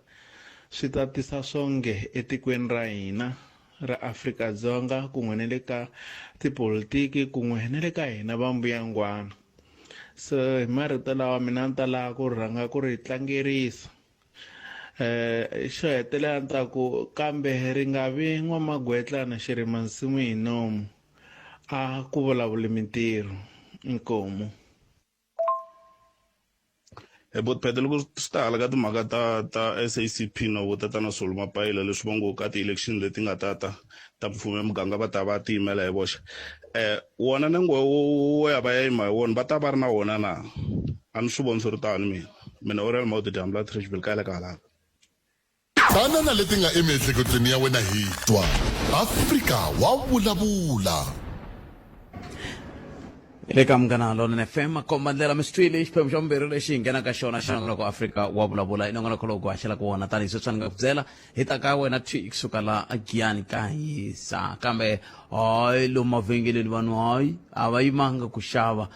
swi ta tisa swonge etikweni ra hina ra Afrika-Dzonga kun'we na le ka tipolitiki kun'we na le ka hina vambuyangwana so hi marito lawa mina ni ta lava ku rhanga ku ri tlangerisa xo hetelela ni ta ku kambe ri nga vi n'wamagwetlana xi rima nsimu hi nomu a ku vulavule mintirho inkomo botpete loko swi ta hala ka timhaka ta SACP no vutatana Swolo Mapayila leswi va ngo ka ti-election leti nga ta mfumo ya muganga va ta va tiyimela hi voxe wona nango wo ya va ya yima hi wona va ta va ri na wona na a ni swi voni swi ri tani mina Oriel Maude Dyamla Trishville ka le ka halaka banana leti nga emiehleketweni ya wena hi twa Afrika wa vulavula le ka Munghana Lonene FM kombandlela mistwili xiphemu xa vumbirhi lexi hi nghenaka xona xa nongonoko Afrika wa vulavula i nongonoko lowu haxela ku wona tanihi sweswi ni nga ku byela hi ta ka wena kusuka la Giyani ka hisa kambe hayi lomu mavhengeleni vanhu hayi a va yimanga ku xava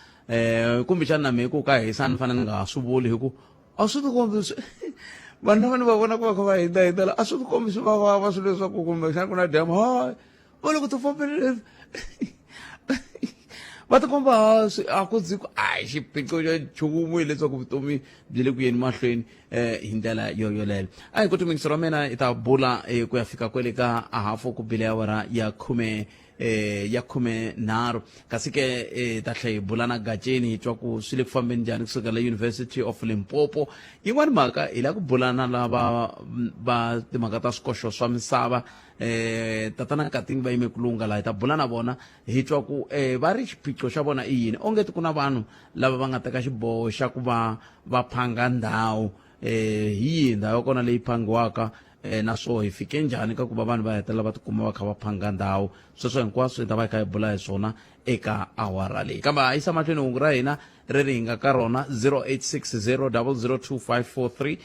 kumbe xana na mehe ku ka hisa ni fanele ni nga swi vuli hi ku a swi tikombi vanhu lava ni va vona ku va kha va hidahidela a swi tikombi swi vavava swilo leswaku kumbe xana ku na dyambu hayi va loko ti fambelele va ti komba hansi a ku dziko a xiphiqo xa nchumu hileswaku vutomi byi le ku yeni mahlweni hi ndlela yoyoleyo a hi ku timingiselo ra mina i ta bula ku ya fika kwele ka a hafu ku bile awara ya 13 kasi ke ta tlhe hi bula na gaceni hi twa ku swi le ku fambeni njhani kusuka la University of Limpopo yin'wani mhaka hi la ku bula na lava va timhaka ta swikoxo swa misava tatana Katingi va yime kulunga laha hi ta bula na vona hi twa ku va ri xiphiqo xa vona i yini ongeti ku na vanhu lava va nga teka xiboho xa ku va phanga ndhawu hi yihi ndhawu ya kona leyi phangiwaka naswo hi fike njhani ka ku va vanhu va hetelela va tikuma va kha va phanga ndhawu sweswo hinkwaswo hi ta va hi kha hi bula hi swona eka awara leyi kambe ha yisa mahlweni hungu ra hina ri ri hi nga ka rona 0860002543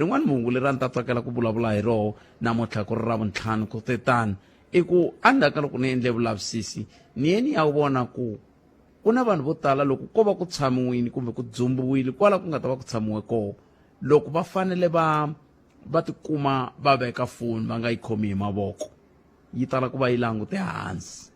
rin'wana mahungu leri a ni ta tsakela ku vulavula hi roho namuntlha ku ri ra vuntlhanu kutetani i ku endzhaku loko ni endle vulavisisi ni ye ni ya vona ku na vanhu vo tala loko ko va ku tshamiwile kumbe ku dzumbiwile kwala ku nga ta va ku tshamiwe koho loko va fanele va tikuma va veka foni va nga yi khomi hi mavoko yi tala ku va yi langute hansi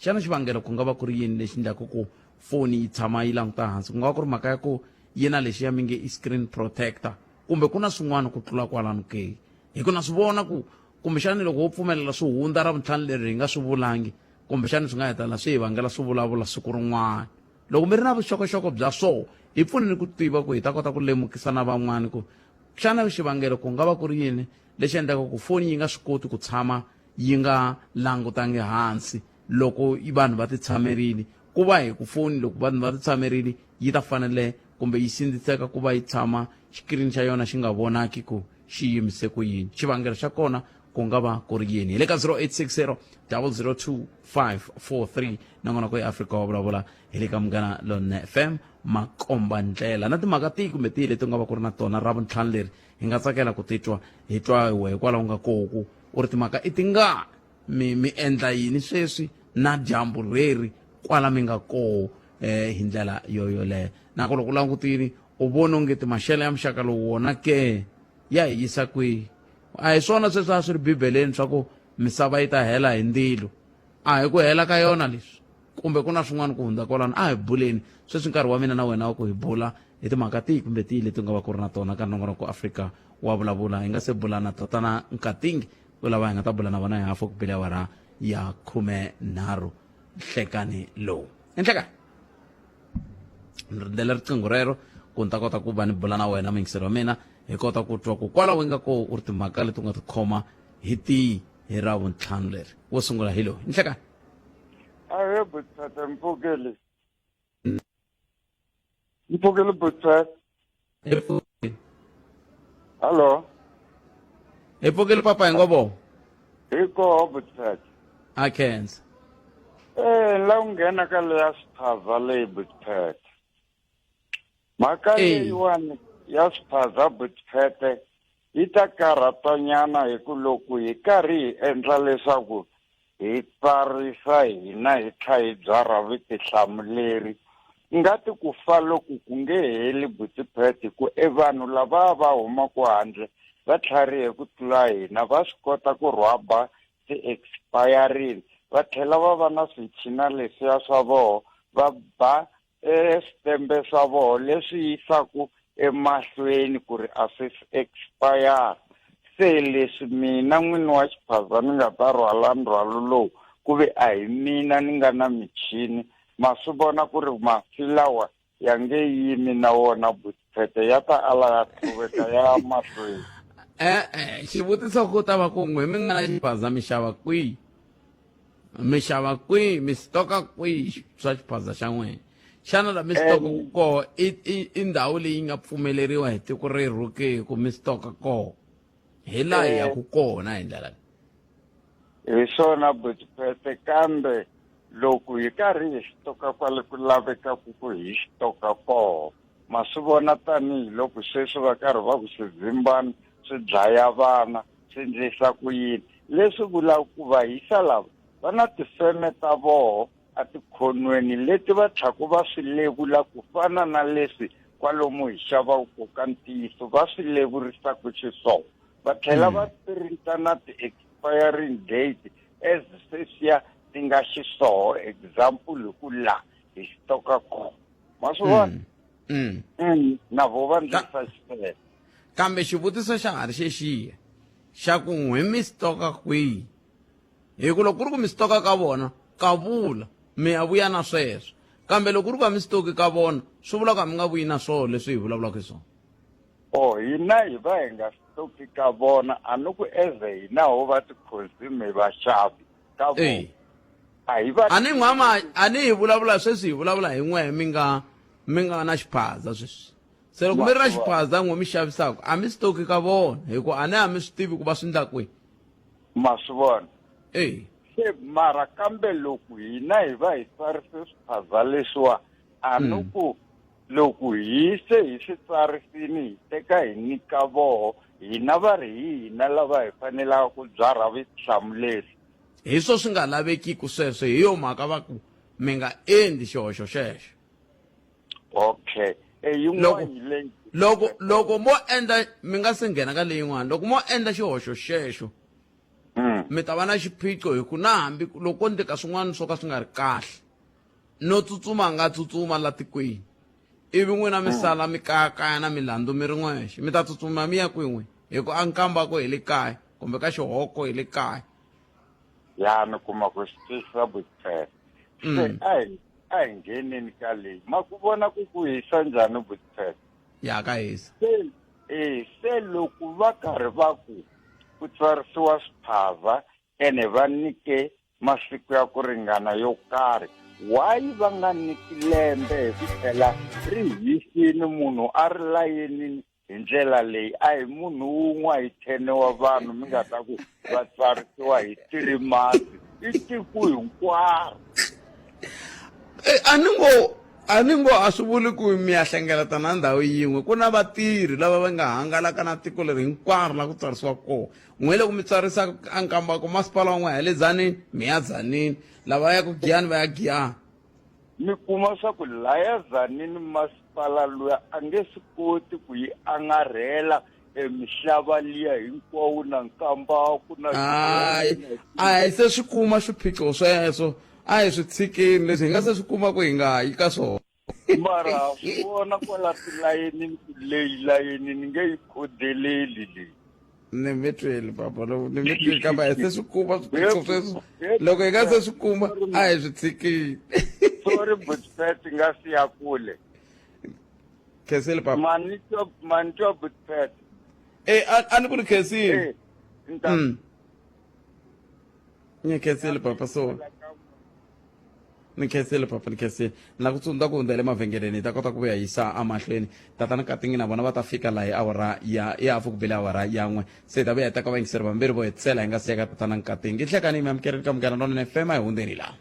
xana xivangelo ku nga va ku ri yini lexi endlaka ku foni yi tshama yi languta hansi ku nga va ku ri mhaka ya ku yi na lexi ya minge i screen protector kumbe ku na swin'wana ku tlula kwalano ke hi ku na swi vona ku kumbexani loko wo pfumelela swi hundza ra vutlhanu leri hi nga swi vulangi kumbexani swi nga hetelela swi hi vangela swivulavula siku rin'wana loko mi ri na vuxokoxoko bya so hi pfuneni ku tiva ku hi ta kota ku lemukisa na van'wani ku xana xivangelo ku nga va ku ri yini lexi endlaka ku foni yi nga swi koti ku tshama yi nga langutangi hansi loko vanhu va ti tshamerile ku va hi ku foni loko vanhu va ti tshamerile yi ta fanele kumbe yi sindziseka ku va yi tshama xikirini xa yona xi nga vonaki ku xi yimise ku yini xivangelo xa kona ku nga va ku ri yini hi le ka 0860 002 543 nangona ku eAfrika wa vulavula hi le ka Munghana Lonene FM makomba ndlela na timhaka tihi kumbe tihi leti nga va ku ri na tona ra vutlhanu leri hi nga tsakela ku titwa hi twa we hikwalaho nga koku u ri timhaka i tinga mi endla yini sweswi na dyambu leri kwala mi nga koho hi ndlela yoyoleyo nako loko u langutini u vona ongeti maxelo ya muxaka lowu wona ke ya hi yisa kwihi a hi swona sweswi a swi ri bibeleni swa ku misava yi ta hela hi ndilo a hi ku hela ka yona leswi kumbe ku na swin'wana ku hundza kwalano a hi buleni sweswi nkarhi wa mina na wena wa ku hi bula hi timhaka tihi kumbe tihi leti nga va ku ri na tona ka nongonoko Afrika wa vulavula hi nga se bula na tatana Nkatingi ku lava hi nga ta bula na vona hi hafu ku bile awara ya 13 nhlekani lowu enhlekani ni rindzelela riqingho rero ku ni ta kota ku va ni bula na wena mingiselo wa mina hi kota ku twa ku kwalaho nga ko u ri timhaka leti u nga ti khoma hi tihi hi ra vuntlhanu leri wo sungula hi lowu nhlekani ahe butsata mpfukeli butsata hallo hi pfukeli papa hi ngo vo hi koho butsata a khensa la u nghena ka leya swiphaza leyi butsata mhaka leyiwani ya swiphaza butsata yi ta karhatanyana hi ku loko hi karhi hi endla leswaku hi tsarisa hina hi tlha hi byara vutihlamuleri ngati ku fa loko ku nge heli butsiphet ku vanhu lava va humaka handle va tlharihe ku tlula hina va swi kota ku rhwaba ti-expiring va tlhela va va na swichina leswiya swa voho va ba switembe swa voho leswi yisaku emahlweni ku ri a swi expire se leswi mina n'wini wa xiphaza ni nga ta rhwala ndzhwalo lowu ku ve a hi mina ni nga na michini ma swi vona ku ri mafi lawa ya nge yimi na wona butsipete ya ta ala ya tluveka ya mahlweni xivutiso ku ta va ku n'we mi nga na xiphaza mi xava kwihi mi stoka kwihi swa xiphaza xa n'wina xana la mi stoka ku koho i ndhawu leyi nga pfumeleriwa hi tiko rero ke ku mi stoka koho hi laha hi yaku kona hi ndlela hi swona butsipete kambe loko hi karhi hi xitoka kwale ku lavekaku ku hi xitoka koho ma swi vona tanihiloko sweswi va karhi va ku swizimbani swi dlaya vana swi endlisa ku yini leswi vulaka ku va hisa lava va na tifeme ta voho a tikhonweni leti va tlhaku va swi levula ku fana na leswi kwalomu hi xavaku ka ntiyiso va swi levurisaku xiswona va tlhela va printa na ti-expiring date as sweswiya ti nga xisoho example hi ku la hi xitoka kona ma swi vona na vo va ndlisa xisele kambe xivutiso xa ha ri xexiya xa ku n'we mi stoka kwihi hi ku loko ku ri ku mi stoka ka vona ka vula mi ya vuya na sweswo kambe loko ku ri ku va mi stoki ka vona swi vula ku mi nga vuyi na swona leswi hi vulavulaka hi swona hina hi va hi nga stoki ka vona a ni ku eze hina ho va ti-consume vaxavi ka vona a ni hi vulavula sweswi hi vulavula hi n'wehe mi nga na xiphaza sweswi se loko mi ri na xiphaza n'we mi xavisaka a mi stoki ka vona hikuva a ne a mi swi tivi ku va swi ndla kwihi ma swi vona se mara kambe loko hina hi va hi tsarise swiphaza leswiwa a ni ku loko hi se hi swi tsarisini hi teka hi nyika voho hina va ri hina lava hi fanelaka ku byara vutihlamuleri hi swo swi nga lavekiki sweswo hi yo mhaka va ku mi nga endli xihoxo xexo okay yin'wana leyi loko mo endla mi nga se nghena ka leyin'wana loko mo endla xihoxo xexo mi ta va na xiphiqo hi ku na hambi loko ndleka swin'wana swo ka swi nga ri kahle no tsutsuma a nga tsutsuma la tikweni ivi n'wina mi sala mi kayakaya na milandzu mi ri n'wexe mi ta tsutsuma mi ya kwihi n'we hi ku a nkamba ko hi le kaya kumbe ka xihoko hi le kaya. ya ni kuma ku swi tisa Buthphethe se a hi ngheneni ka leyi ma ku vona ku hisa njhani Buthphethe Ya ka hisa. se loko va karhi va ku tsarisiwa swiphaza ene va nyike masiku ya ku ringana yo karhi why va nga niki lembe hi ku tlhela ri hisini munhu a ri layeni hi ndlela leyi a hi munhu wun'we hi 10 wa vanhu mi nga ta ku va tsarisiwa hi 3 months i tiko hinkwaro. A ni ngo a swi vuli ku mi ya hlengeleta na ndhawu yin'we ku na vatirhi lava va nga hangalaka na tiko leri hinkwaro la ku tsarisiwa kona n'we loko mi tsarisa a nkamba ku masipala wan'we hi le Tzaneen mi ya Tzaneen lava ya ku Giyani va ya Giyani. mi kuma swa ku laya Tzaneen masipala luya a nge swi koti ku yi angarhela misava liya hinkwawo na nkamba ku na a hi se swi kuma swiphiqo sweswo a hi swi tshikini leswi hi nga se swi kuma ku hi nga yi ka swona. mara vona kwala tilayeni leyi layeni ni nge yi khodeleli leyi. Ni mi tweli papa ni mi tweli kambe hi se swi kuma swiphiqo sweswo loko hi nga se swi kuma a hi swi tshikini. Sorry Buthphethe nga siya kule. Khensile papa. Manitwa Buthphethe. A ni ku ri Khensile. Ni Khensile papa so. Ni Khensile papa ni Khensile. Na ku tsundza ku hundza le mavhengeleni ta kota ku ya yisa amahlweni. Tatana Katingi na vona va ta fika laha hi awara ya hafu ku bile awara yan'we. Se ta vuya ta ka vayingiseri vambirhi vo hetisela hi nga siya ka Tatana Katingi. Hlekani mi amukeleni ka Munghana Lonene FM hi hundzeni laha.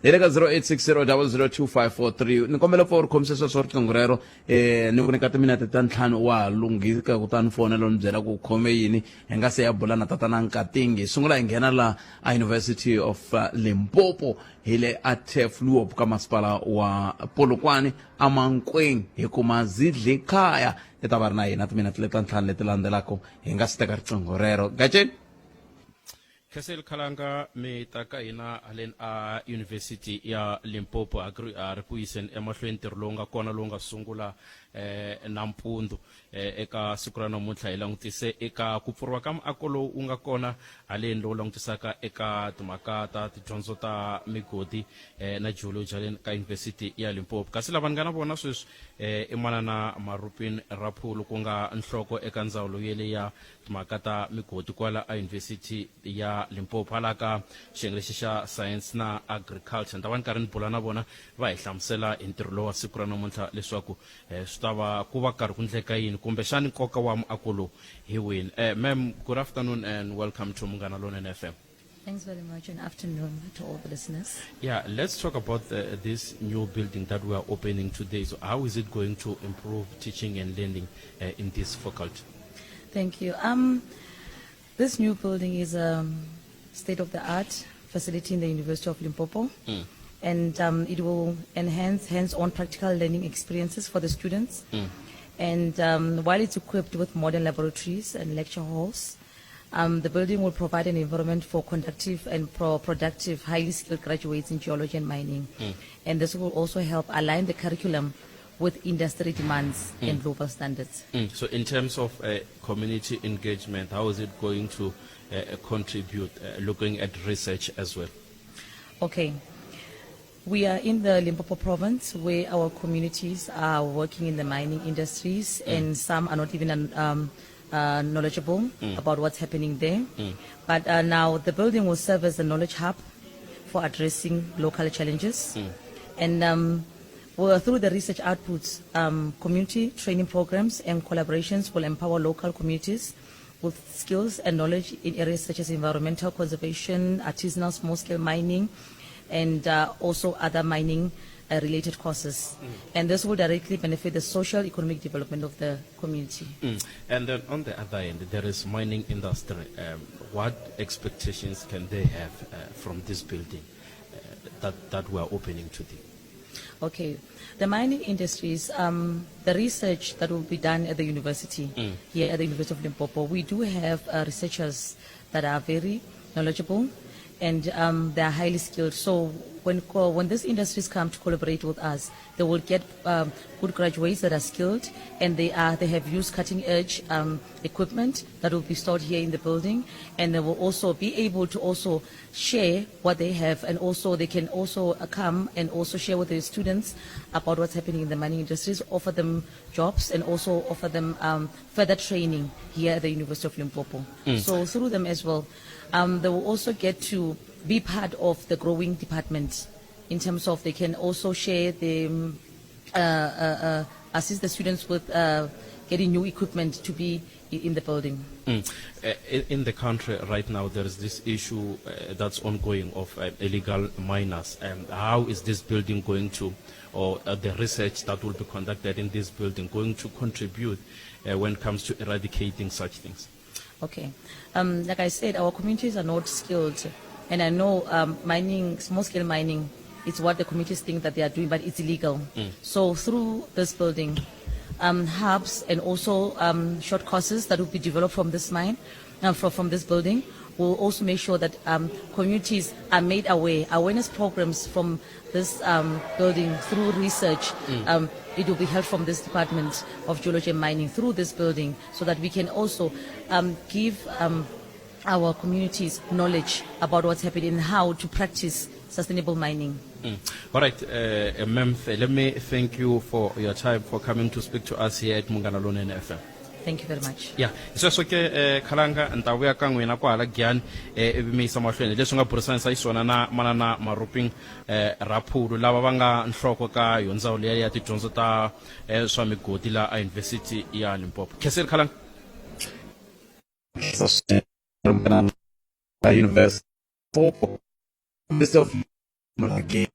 Hi le ka 0860002543 ni kombela for khomise sweswo riqingho rero ni ku nyika timinete ta 5 wa lunghisa kutani fonelo ni byela ku khome yini hi nga se ya bula na Tatana Katingi sungula hi nghena la a University of Limpopo hi le a Tefluop ka masipala wa Polokwane a Mankweng hi kuma Zidli Khaya i ta va ri na hina timinete leta 5 leti landzelaka hi nga si teka riqingho rero gaceni. Khensile Khalanga mi ta ka hina haleni a University ya Limpopo a ri ku yiseni emahlweni ntirho lowu nga kona lowu nga sungula nampundzu eka siku ra namuntlha hi langutise eka ku pfuriwa ka miako lowu u nga kona haleni lowu langutisaka eka timhaka ta tidyondzo ta migodi na geology haleni ka University ya Limpopo kasi lava ni nga na vona sweswi i manana Marupin Raphulu ku nga nhloko eka ndzawulo yele ya timhaka ta migodi kwala a University ya Limpopo hala ka xiyenge xa science na agriculture ni ta va ni karhi ni bula na vona va hi hlamusela hi ntirho lowu wa siku ra namuntlha leswaku swi ta va ku va karhi ku ndleka yini kumbe xani nkoka wa miako lowu hi wini. Ma'am, good afternoon and welcome to Munghana Lonene FM. Thanks very much and afternoon to all the listeners. Yeah, let's talk about this new building that we are opening today. So how is it going to improve teaching and learning in this faculty? Thank you. This new building is a state-of-the-art facility in the University of Limpopo. And it will enhance hands-on practical learning experiences for the students. And while it's equipped with modern laboratories and lecture halls, the building will provide an environment for conductive and productive, highly skilled graduates in geology and mining. And this will also help align the curriculum with industry demands and global standards. So in terms of community engagement, how is it going to contribute, looking at research as well? Okay. We are in the Limpopo province where our communities are working in the mining industries and some are not even knowledgeable about what's happening there. But now the building will serve as a knowledge hub for addressing local challenges. And through the research outputs, community training programs and collaborations will empower local communities with skills and knowledge in areas such as environmental conservation, artisanal small-scale mining, and also other mining related courses. And this will directly benefit the social economic development of the community. And then on the other end, there is mining industry. What expectations can they have from this building that we are opening today? Okay, the mining industries, the research that will be done at the university, here at the University of Limpopo, we do have researchers that are very knowledgeable and they are highly skilled. So when these industries come to collaborate with us, they will get good graduates that are skilled, and they have used cutting edge equipment that will be stored here in the building, and they will also be able to also share what they have, and also they can also come and also share with their students about what's happening in the mining industries, offer them jobs, and also offer them further training here at the University of Limpopo. So through them as well, they will also get to be part of the growing department in terms of they can also share the assist the students with getting new equipment to be in the building. In the country right now, there is this issue that's ongoing of illegal miners. How is this building going to, or the research that will be conducted in this building, going to contribute when it comes to eradicating such things? Okay. Like I said, our communities are not skilled. And I know mining, small-scale mining, it's what the communities think that they are doing, but it's illegal. So through this building, hubs and also short courses that will be developed from this mine, from this building, will also make sure that communities are made aware. Awareness programs from this building through research, it will be held from this Department of Geology and Mining through this building, so that we can also give our communities knowledge about what's happening and how to practice sustainable mining. All right, ma'am, let me thank you for your time, for coming to speak to us here at Munganalone FM. Thank you very much. Yeah, sweswo ke Khalanga nta vuya ka n'wina kwala Giyani ivi mi yisa mahlweni leswi nga burisanisa xiswona na manana Maruping Raphulu lava va nga nhloko ka yo ndzawulo ya tidyondzo ta swa migodi la a University ya Limpopo. Khensile Khalanga. University of Malaki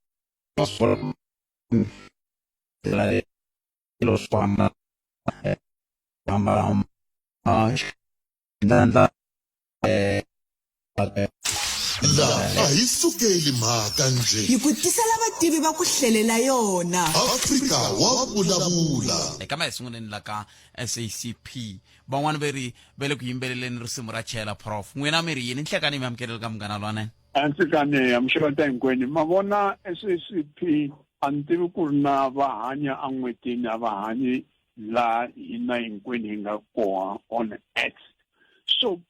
laha hi sukeli mhaka nje hi ku tisela vativi va ku hlelela yona. Afrika wa vulavula eka mahisunguleni la ka SACP van'wana ve le ku yimbeleleni risimu ra chela prof n'wina mi ri yini nhlekani mi amukeleli ka Munghana Lonene. A ndzi kane amxota hinkwenu ma vona SACP a ni tivi ku ri na vahanyi a n'wetini a vahanyi la hina hinkwenu hi nga koha on X. So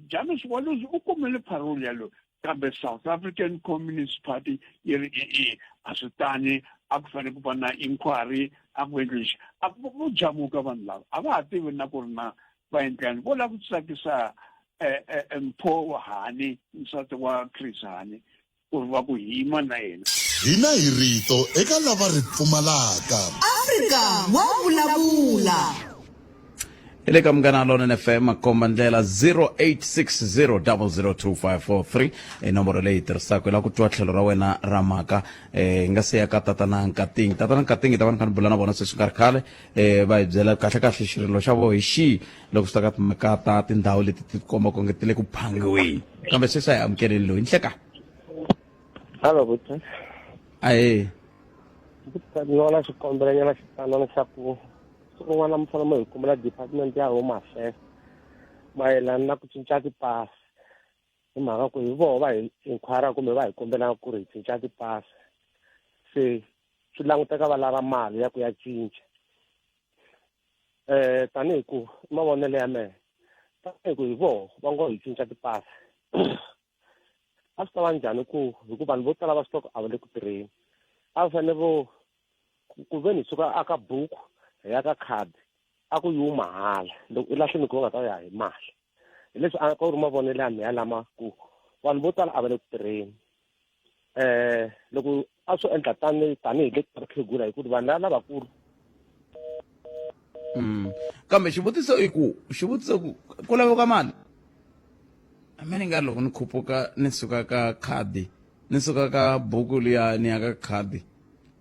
James Wallace u kumile parole yalo kambe South African Communist Party yi ri a swi tani a ku fanele ku va na inquiry a ku endlishi a ku jamuka vanhu lava a va ha tivi na ku ri na va endlani vo lava ku tsakisa Mpho Hani nsati wa Chris Hani ku ri va ku hima na yena hina hi rito eka lava ri pfumalaka. Afrika wa vulavula. Ile ka Munghana Lonene FM makomba ndlela 0860002543 nomboro leyi tirhisaka la ku twa tlhelo ra wena ra mhaka nga se ya ka tatana Nkatingi ta vana kan bula na vona sweswi nkarhi khale va hi byela kahle kahle xirilo xa vo hi xi loko swi ta ka timhaka ta tindhawu leti ti komba ku nge ti le ku phangiweni kambe sweswi a hi amukeleli loyi nhleka. Hello Buti. Aye Buti ni wala xikombelo nyana xitsanana xa ku un'wana mfanelo hi kumela department ya Home Affairs mayelana na ku cinca tipasi hi mhaka ku hi vona va hi inquire kumbe va hi kombela ku ri hi cinca tipasi se swi languteka va lava mali ya ku ya cinca tanihi ku mavonelo ya mehe tanihi ku hi vona va ngo hi cinca tipasi a swi ta va njhani ku hikuva vanhu vo tala va swi tiva ku a va le ku tirheni a va fanele vo ku ve ni suka aka buku ya ka khadi a ku yi mahala loko i lahleni ku nga ta ya hi mali hi leswi a ku ri mavonelo ya mehe lama ku vanhu vo tala a va le ku tirheni loko a swo endla tanihi le khegula hikuva vanhu lava lavakulu kambe xivutiso i ku ku laveka mali a me ni nga loko ni khupuka ni suka ka khadi ni suka ka buku liya ni ya ka khadi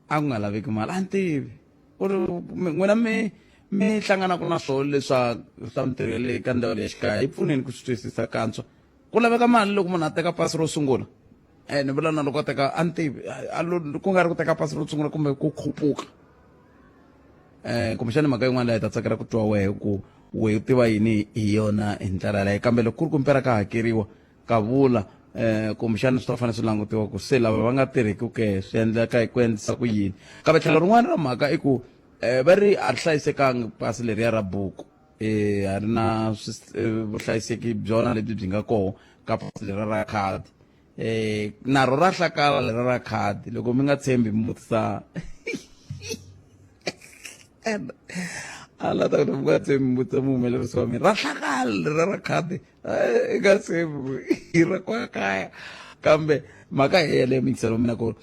a ku nga laveki mali a ni tivi ku ri n'wina mi hlanganaka na swona leswa swa mitirhele ka ndhawu leya xikaya yi pfuneni ku swi twisisa kantswa ku laveka mali loko munhu a teka pasi ro sungula ni vula na loko a teka a ni tivi ku nga ri ku teka pasi ro sungula kumbe ku khupuka kumbexani mhaka yin'wana laha hi ta tsakela ku twa wehe ku we u tiva yini hi yona hi ndlela leyo kambe loko ku ri ku mpela ka hakeriwa ka vula kumbexana swi ta fanele swi langutiwa ku se lava va nga tirheki ke swi endleka hi ku endlisa ku yini kambe tlhelo rin'wana ra mhaka i ku va ri a ri hlayisekanga pasi leriya ra buku a ri na vuhlayiseki byona lebyi byi nga koho ka pasi leriya ra khadi naro ra hlakala leriya ra khadi loko mi nga tshembi mi vutisa ala ta ku mi nga tshembi mi vutisa muhumelerisi wa mina ra hlakala leriya ra khadi i nga tshembi i ra kwa kaya kambe mhaka hi yeleyo mingiselo mina ku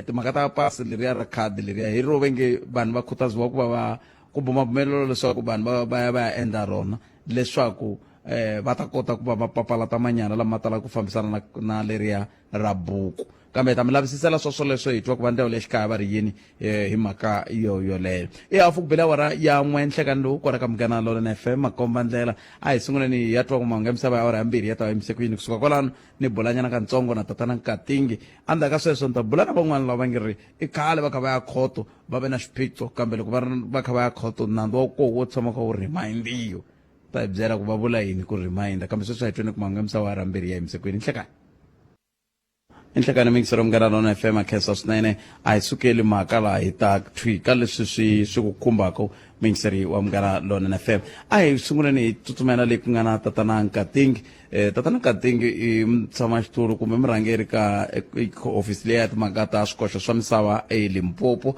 timhaka ta pasi leriya ra khadi leriya hi ro venge vanhu va khutaziwa ku va ku bumabumelo leswaku vanhu va ya endla rona leswaku va ta kota ku va va papalata manyana lama talaka ku fambisana na leriya ra buku kambe ta mi lavisisela swoleswo hi twa ku va ndlela lexikaya va ri yini hi mhaka yoleyo afukubela wara ya n'we nhlekani lowu kona ka Munghana Lonene FM makomba ndlela a hi sunguleni hi ya twa ku mahungu ya misava ya wara yambirhi ya ta va yimise ku yini kusuka kwalano ni bulanyana katsongo na tatana Nkatingi endzhaku ka sweswo ni ta bula na van'wana lava va nge ri i khale va kha va ya khoto va ve na xiphiqo kambe loko va kha va ya khoto nandzu wa koho wo tshama kha wu remind-iwa ta hi byela ku va vula yini ku reminder kambe sweswo hi twini ku mahungu ya misava ya rambirhi ya yimise ku yini nhlekani enhlekani mingisero Munghana Lonene FM akhensa swinene a hi sukeli mhaka laha hi ta twika leswi swi ku khumbaka mingiseri wa Munghana Lonene FM a hi sunguleni hi tsutsumela leyi ku nga na tatana Nkatingi tatana Nkatingi i mutshamaxitulu kumbe murhangeri ka ofisi leyi ya timhaka ta swikoxo swa misava eLimpopo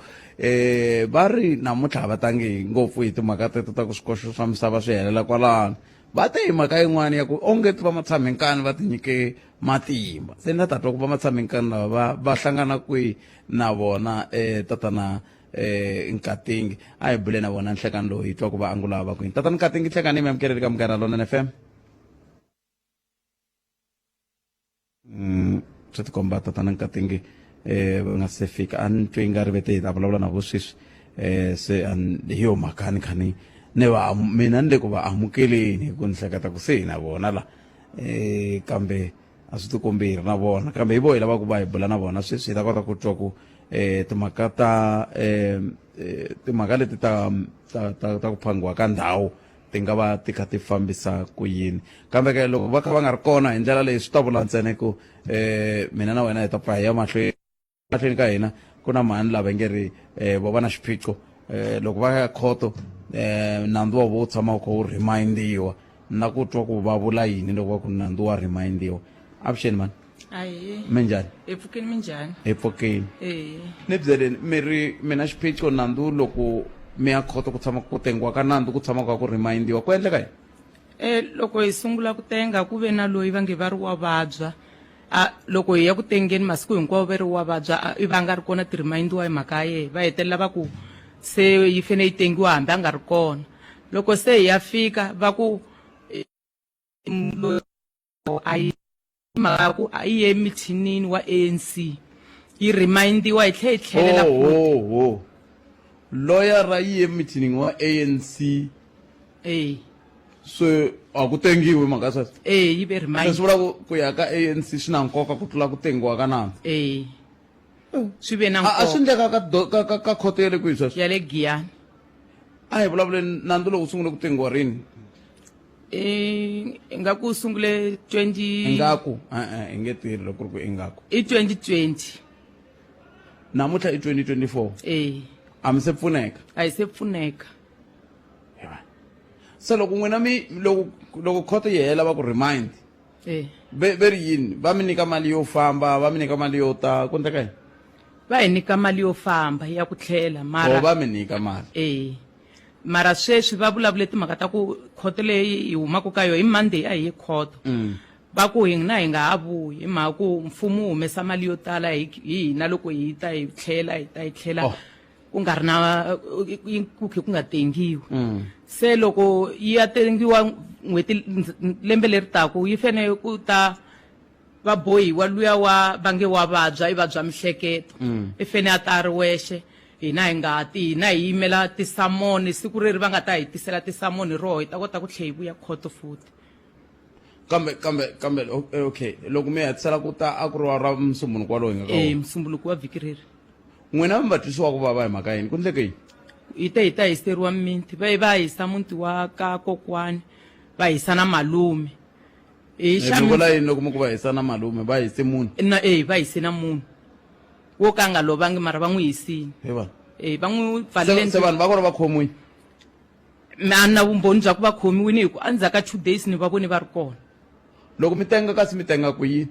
va ri namuntlha a va tangi ngopfu hi timhaka teto ta ku swikoxo swa misava swi helela kwalano va te hi mhaka yin'wana ya ku onge va matshaminkani va tinyike matimba se na tatwa ku va matshaminkani lava va hlangana kwihi na vona tatana Nkatingi a hi bule na vona nhlekani lowu hi twa ku va angula va kwini tatana Nkatingi nhlekani mi amukeleli ka Munghana Lonene FM swi tikomba tatana Nkatingi va nga se fika a ni twi nga ri vete hi ta vulavula na vosweswi se hi yo mhaka ni khani mina ni le ku va amukeleni hi ku ni hleketa ku se hi na vona la kambe a swi tikombi hi ri na vona kambe hi vo hi lava ku va hi bula na vona sweswi hi ta kota ku twa ku timhaka leti ta ku phangiwa ka ndhawu ti nga va ti kha ti fambisa ku yini kambe ke loko va kha va nga ri kona hi ndlela leyi swi ta vula ntsena ku mina na wena hi ta pfa hi ya mahlweni ka hina ku na mani lava nge ri vo va na xiphiqo loko va ya khoto nandzu wa vo tshama kha wu remind-iwa na ku twa ku va vula yini loko va ku nandzu wa remind-iwa avuxeni mani minjhani hi pfukeni minjhani hi pfukeni ni byeleni mina xiphiqo nandzu loko mi ya khoto ku tshama ku tengiwa ka nandzu ku tshama ka ku remind-iwa ku endleka yini loko hi sungula ku tenga ku ve na loyi va nge va ri wa vabya loko hi ya ku tengeni masiku hinkwawo va ri wa vabya va nga ri kona ti remind-iwa hi mhaka ye va hetelela va ku se yi fanele yi tengiwa hambi a nga ri kona loko se hi ya fika va ku mhaka ku a yi ye mithinini wa ANC yi remind-iwa hi tlhe hi tlhelela loyara yi ye mithinini wa ANC so a ku tengiwi mhaka sweswo yi ve remind leswi vula ku ya ka ANC swi na nkoka ku tlula ku tengiwa ka nandzu swi ve na a swi endleka ka khoto ya le kwihi sweswo ya le Giyani a hi vulavuleni nandzu lowu sungule ku tengiwa rini ingaku sungule 20 ingaku i nge tirhi loko ku ri ku ingaku i 2020 namuntlha i 2024 a mi se pfuneka a hi se pfuneka se loko n'wina loko khoto yi hela va ku remind ve ri yini va mi nyika mali yo famba va mi nyika mali yo ta ku endleka yini va hi nyika mali yo famba ya ku tlhela mara va mi nyika mali mara sweswi va vulavule timhaka ta ku khoto leyi hi humaka ka yona hi Monday a hi ye khoto va ku hina hi nga ha vuyi hi mhaka ku mfumo wu humesa mali yo tala hi hina loko hi ta hi tlhela hi ta hi tlhela ku nga ri na ku nga tengiwi se loko yi ya tengiwa n'hweti lembe leri taku yi fanele ku ta va bohiwa luya wa va nge wa vabya i vabya mihleketo i fanele a ta ri wexe hina hi nga ti hina hi yimela tisamoni siku reri va nga ta hi tisela tisamoni roho hi ta kota ku tlhe hi vuya khoto futhi kambe okay loko mi hetisela ku ta a ku ri wa ra musumbhunuku walowo hi nga ka musumbhunuku wa vhiki reri n'wina mi va twisiwa ku vava hi mhaka yini ku endleke yini hi ta hiseriwa mimiti va hisa muti wa ka kokwani va hisa na malume mi vula yini loko mi ku va hisa na malume va hise munhu va hise na munhu wo ka nga lovangi mara va n'wi hisini va n'wi pfalele se vanhu va kona va khomiwile a na vumbhoni bya ku va khomiwini hi ku endzhaku ka 2 days ni va voni va ri kona loko mi tenga kasi mi tenga ku yini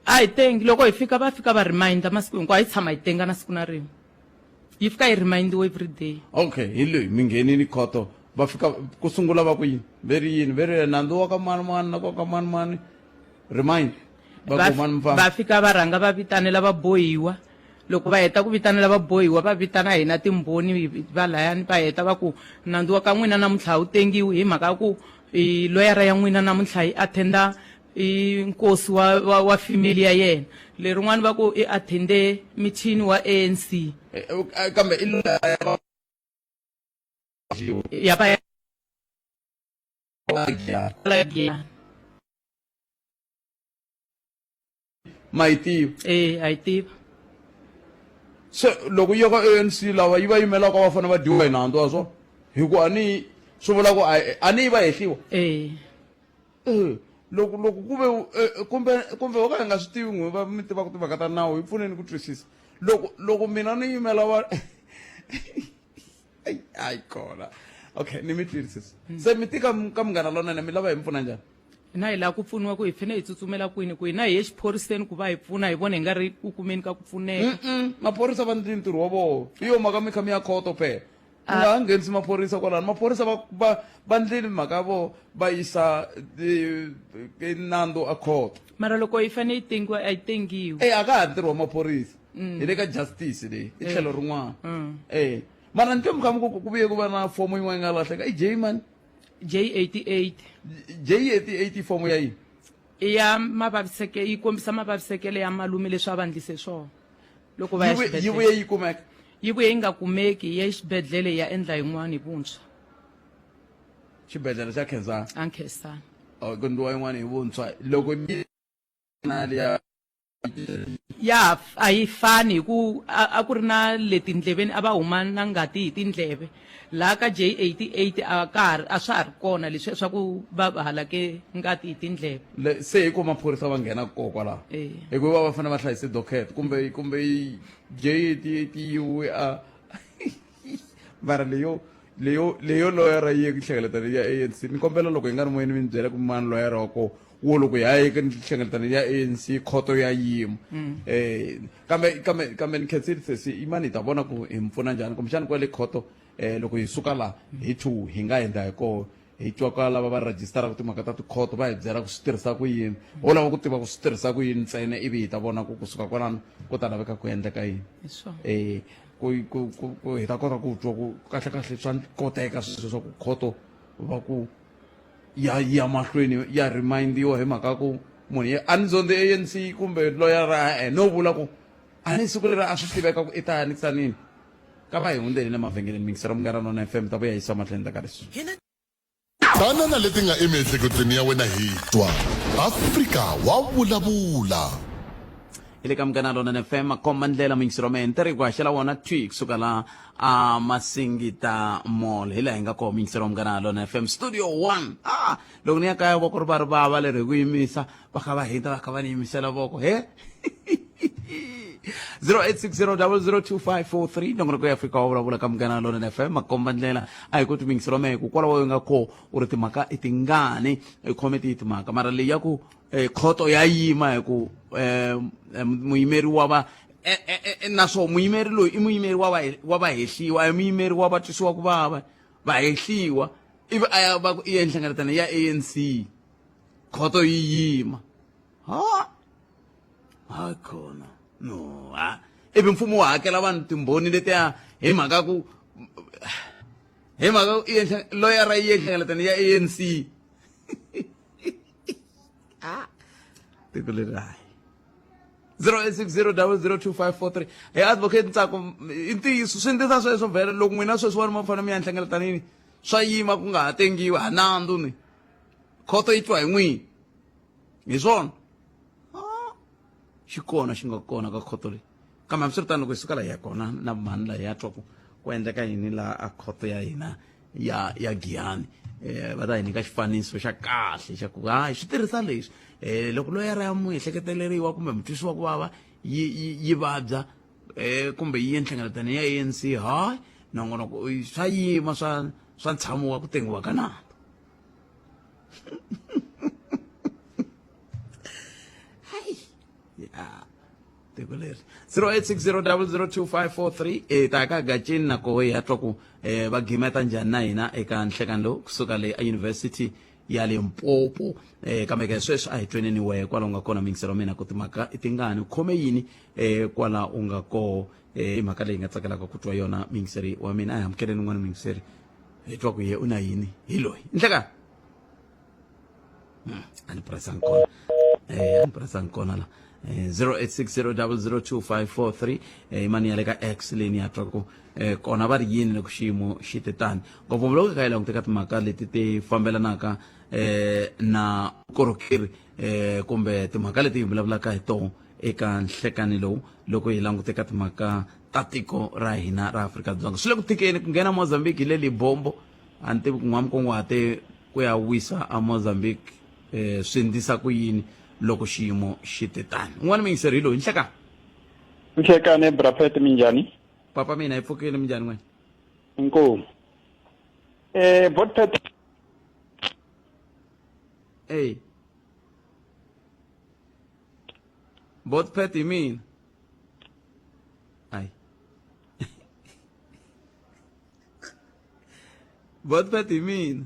a hi tengi loko hi fika va fika va reminder masiku hinkwawo hi tshama hi tenga na siku na rin'we yi fika yi remindiwe every day okay hi loyi mi nghenini khoto va fika ku sungula va ku yini veri nandzu wa ka mani na ka mani remind va fika va rhanga va vitanela va bohiwa loko va heta ku vitanela va bohiwa va vitana hina timbhoni va layani va heta va ku nandzu wa ka n'wina namuntlha wu tengiwi hi mhaka ya ku loyara ya n'wina namuntlha yi attenda nkosi wa family ya yena lerin'wana va ku i attende michini wa ANC kambe ya va ma yi tiva a yi tiva se loko yi ya ka ANC lawa yi va yimelaka va fanele va dyiwa hi nandzu wa swona hi ku ani swi vula ku a ni yi va hehliwa loko kumbe wo ka hi nga swi tivi n'wi va mi tivaka timhaka ta nawu hi pfuneni ku twisisa loko mina ni yimela va ayi kona okay ni mi twisisa se mi tika ka munghana lonene mi lava hi mi pfuna njhani na hi laha ku pfuniwa ku hi fanele hi tsutsumela kwini ku hina hi ye xiphoriseni ku va hi pfuna hi vona hi nga ri ku kumeni ka ku pfuneka maphorisa va ndli ntirho wa vona hi yo mhaka mi kha mi ya khoto phela ku nga ha nghenisi maphorisa kwalano maphorisa va ndlile mhaka ya vona va yisa nandzu a khoto mara loko hi fanele yi tengiwa a yi tengiwi a ka ha ntirho wa maphorisa hi le ka justice leyi i tlhelo rin'wana mana ni twe mi kha ku vuye ku va na fomo yin'wana yi nga lahleka i j mani J88 J88 fomo ya yini ya mavavisekelo yi kombisa mavavisekelo ya malume leswi a va ndlise swona loko va ya yi vuye yi kumeka yi vuye yi nga kumeki ya xibedhlele ya endla yin'wana hi vuntshwa xibedhlele xa khensani a khensani ku ndliwa yin'wana hi vuntshwa loko ya a yi fani hi ku a ku ri na le tindleveni a va huma na ngati hi tindleve laha ka J88 a swa ha ri kona leswi swa ku va halake ngati hi tindleve se hi ku maphorisa va nghena kokwalaho hikuva va fanele va hlayise docket kumbe J88 yiwe mara leyo loyara yi ye ku hlengeletani ya ANC ni kombela loko hi nga ri moyeni mi byela ku mani loyara wa ko wo loko hi haye ka hlengeletani ya ANC khoto ya yima kambe ni khensile sesi imani hi ta vona ku hi mi pfuna njhani kumbexani kwale khoto loko hi suka laha hi two hi nga endla hi koho hi twa ka lava va rejistaraka timhaka ta tikhoto va hi byela ku swi tirhisa ku yini wo lava ku tiva ku swi tirhisa ku yini ntsena ivi hi ta vona ku kusuka kwalano ku ta laveka ku endleka yini ku hi ta kota ku twa ku kahlekahle swa koteka sweswo swa ku khoto va ku ya mahlweni ya remindiwa hi mhaka ku munhu a ni zonde ANC kumbe loyara no vula ku a ni siku leri a swi tiveka ku i ta yanisa nini ka va hi hundzeni emavhengeleni mingisera munghana Nona FM ta vuya yisa mahlweni ta ka leswi tanana leti nga emiehleketweni ya wena hi twa Afrika wa vulavula hi le ka munghana Nona FM komba ndlela mingisero mente ri ku haxela wona twi kusuka la a Masingita Mall hi laha hi nga koho mingisero munghana Nona FM studio 1 loko ni ya kaya voko ri va ri vava leri hi ku yimisa va kha va hita va kha va ni yimisela voko 0860002543 nongonoko ya Afrika wa vulavula ka munghana Nona FM makomba ndlela a hi ku timingiselo me ku kwalaho yi nga ko u ri timhaka i tingani khometi hi timhaka mara leyi ya ku khoto ya yima hi ku muyimeri wa va naswona muyimeri loyi i muyimeri wa vahehliwa i muyimeri wa vatwisiwa ku vava vahehliwa ivi a ya va ku i nhlengeletano ya ANC khoto yi yima hayi khona no ivi mfumo wu hakela vanhu timbhoni letiya hi mhaka ku loyara yi nhlengeletano ya ANC tiko leri hayi 0860002543 hi advocate Ntsako i ntiyiso swi ndisa sweswo vhele loko n'wina sweswiwani ma fanele mi ya nhlengeletanini swa yima ku nga ha tengiwi ha nandzu ni khoto yi twa hi n'wini hi swona xi kona xi nga kona ka khoto leyi kambe hambiswiritano ku hi suka la hi ya kona na mani la hi ya twa ku endleka yini laha a khoto ya hina ya Giyani va ta hi nyika xifaniso xa kahle xa ku hayi swi tirhisa leswi loko loyara ya mihleketeleriwa kumbe mutwisiwa ku vava yi vabya kumbe yi nhlengeletano ya ANC hayi nongonoko swa yima swa ntshamo wa ku tengiwa ka nandzu tiko leri 0860002543 ta ka gacini nako hi hatwa ku va gimeta njhani na hina eka nhlekani lowu kusuka le University ya Limpopo kambe ke sweswi a hi tweneni wehe kwala u nga kona mingiselo mina ku timhaka i tingani u khome yini kwala u nga ko i mhaka leyi nga tsakelaka ku twa yona mingiseri wa mina a hi amukeleni n'wana mingiseri hi twa ku ye u na yini hi loyi nhlekani a ni pressang kona la 0860002543 imani ya le ka X leyi ni ya twa ku kona va ri yini loko xiyimo xi te tani ngopfungopfu ka hi languteka timhaka leti ti fambelanaka na korokeri kumbe timhaka leti hi vulavulaka hi tona eka nhlekani lowu loko hi languteka timhaka ta tiko ra hina ra Afrika-Dzonga swi le ku tikeni ku nghena Mozambique hi le Libombo a ni tivi ku n'wamkon'wate ku ya wisa a Mozambique swi endlisa ku yini loko xiyimo xi te tani un'wana mingiseri hi loyi nhlekani braphet minjhani papa mina hi pfukile minjhani n'wina inkomu botpet botpet hi mina ay botpet hi mina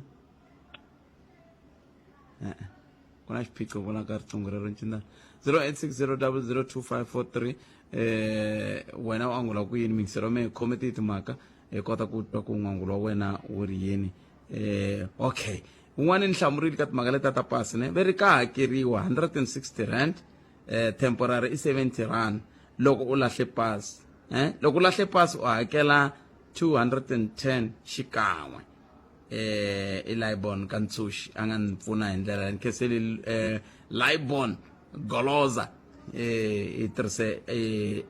ku na xiphiqo vona ka riqingho rero ncindana 0860002543 wena u angula ku yini mingisero me khometi timhaka hi kota ku twa ku n'wangulo wa wena wu ri yini okay un'wana ni hlamurile ka timhaka leta ta pasi ne ve ri ka hakeriwa 160 rand temporary i 70 rand loko u lahle pasi loko u lahle pasi u hakela 210 xikan'we Laibon Kantsushi a nga ni pfuna hi ndlela ni kheseli Laibon Goloza i tirhise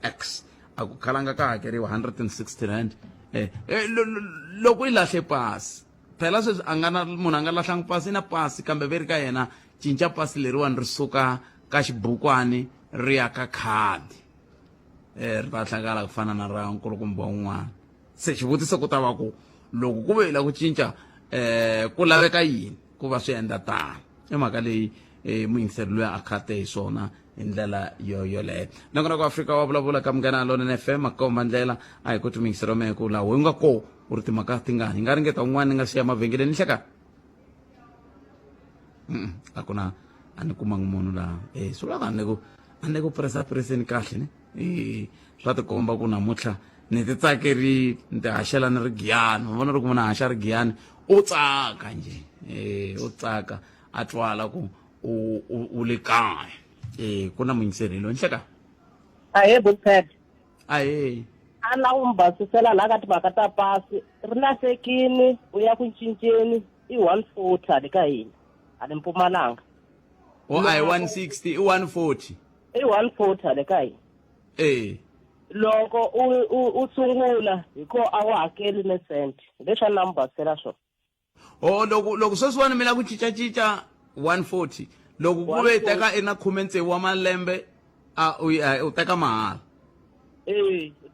X a ku khalanga ka hakeriwa 160 rand loko i lahle pasi phela sweswi a nga na munhu a nga lahlangi pasi na pasi kambe ve ri ka yena cinca pasi leriwani ri suka ka xibukwani ri ya ka khadi ri ta hlangana ku fana na ra nkulukumba wun'wana se xivutiso ku ta va ku loko ku ve la ku cinca ku laveka yini ku va swi endla tani i mhaka leyi muyingiseri loyi a khate hi swona hi ndlela yoleyo nakona ku Afrika wa vulavula ka Munghana Lonene FM makomba ndlela a hi koti muyingiseri wa mehe ku laha u nga ko u ri timhaka tingani hi nga ringeta un'wana ni nga siya mavhengeleni hleka a ku na a ni kumangi munhu laha swi vulaka a ni ku preseni kahle ne swa tikomba ku namuntlha ni ti tsakerile ni ti haxela ni ri Giyani ma vona loko munhu a haxa ri Giyani u tsaka njhe u tsaka a twala ku u le kaya ku na muyingiseri loyi nhleka ahe botpet ahe a la u mbasisela laha ka timhaka ta pasi ri lahlekini u ya ku cinceni i 140 hali ka hina hali Mpumalanga a hi 160 i 140 i 140 hali ka hina loko u sungula hi ko a wu hakeli ne senti leswi a na mbasela swona loko sweswiwani mi la ku cincacinca 140 loko ku ve teka i na 16 wa malembe u teka mahala u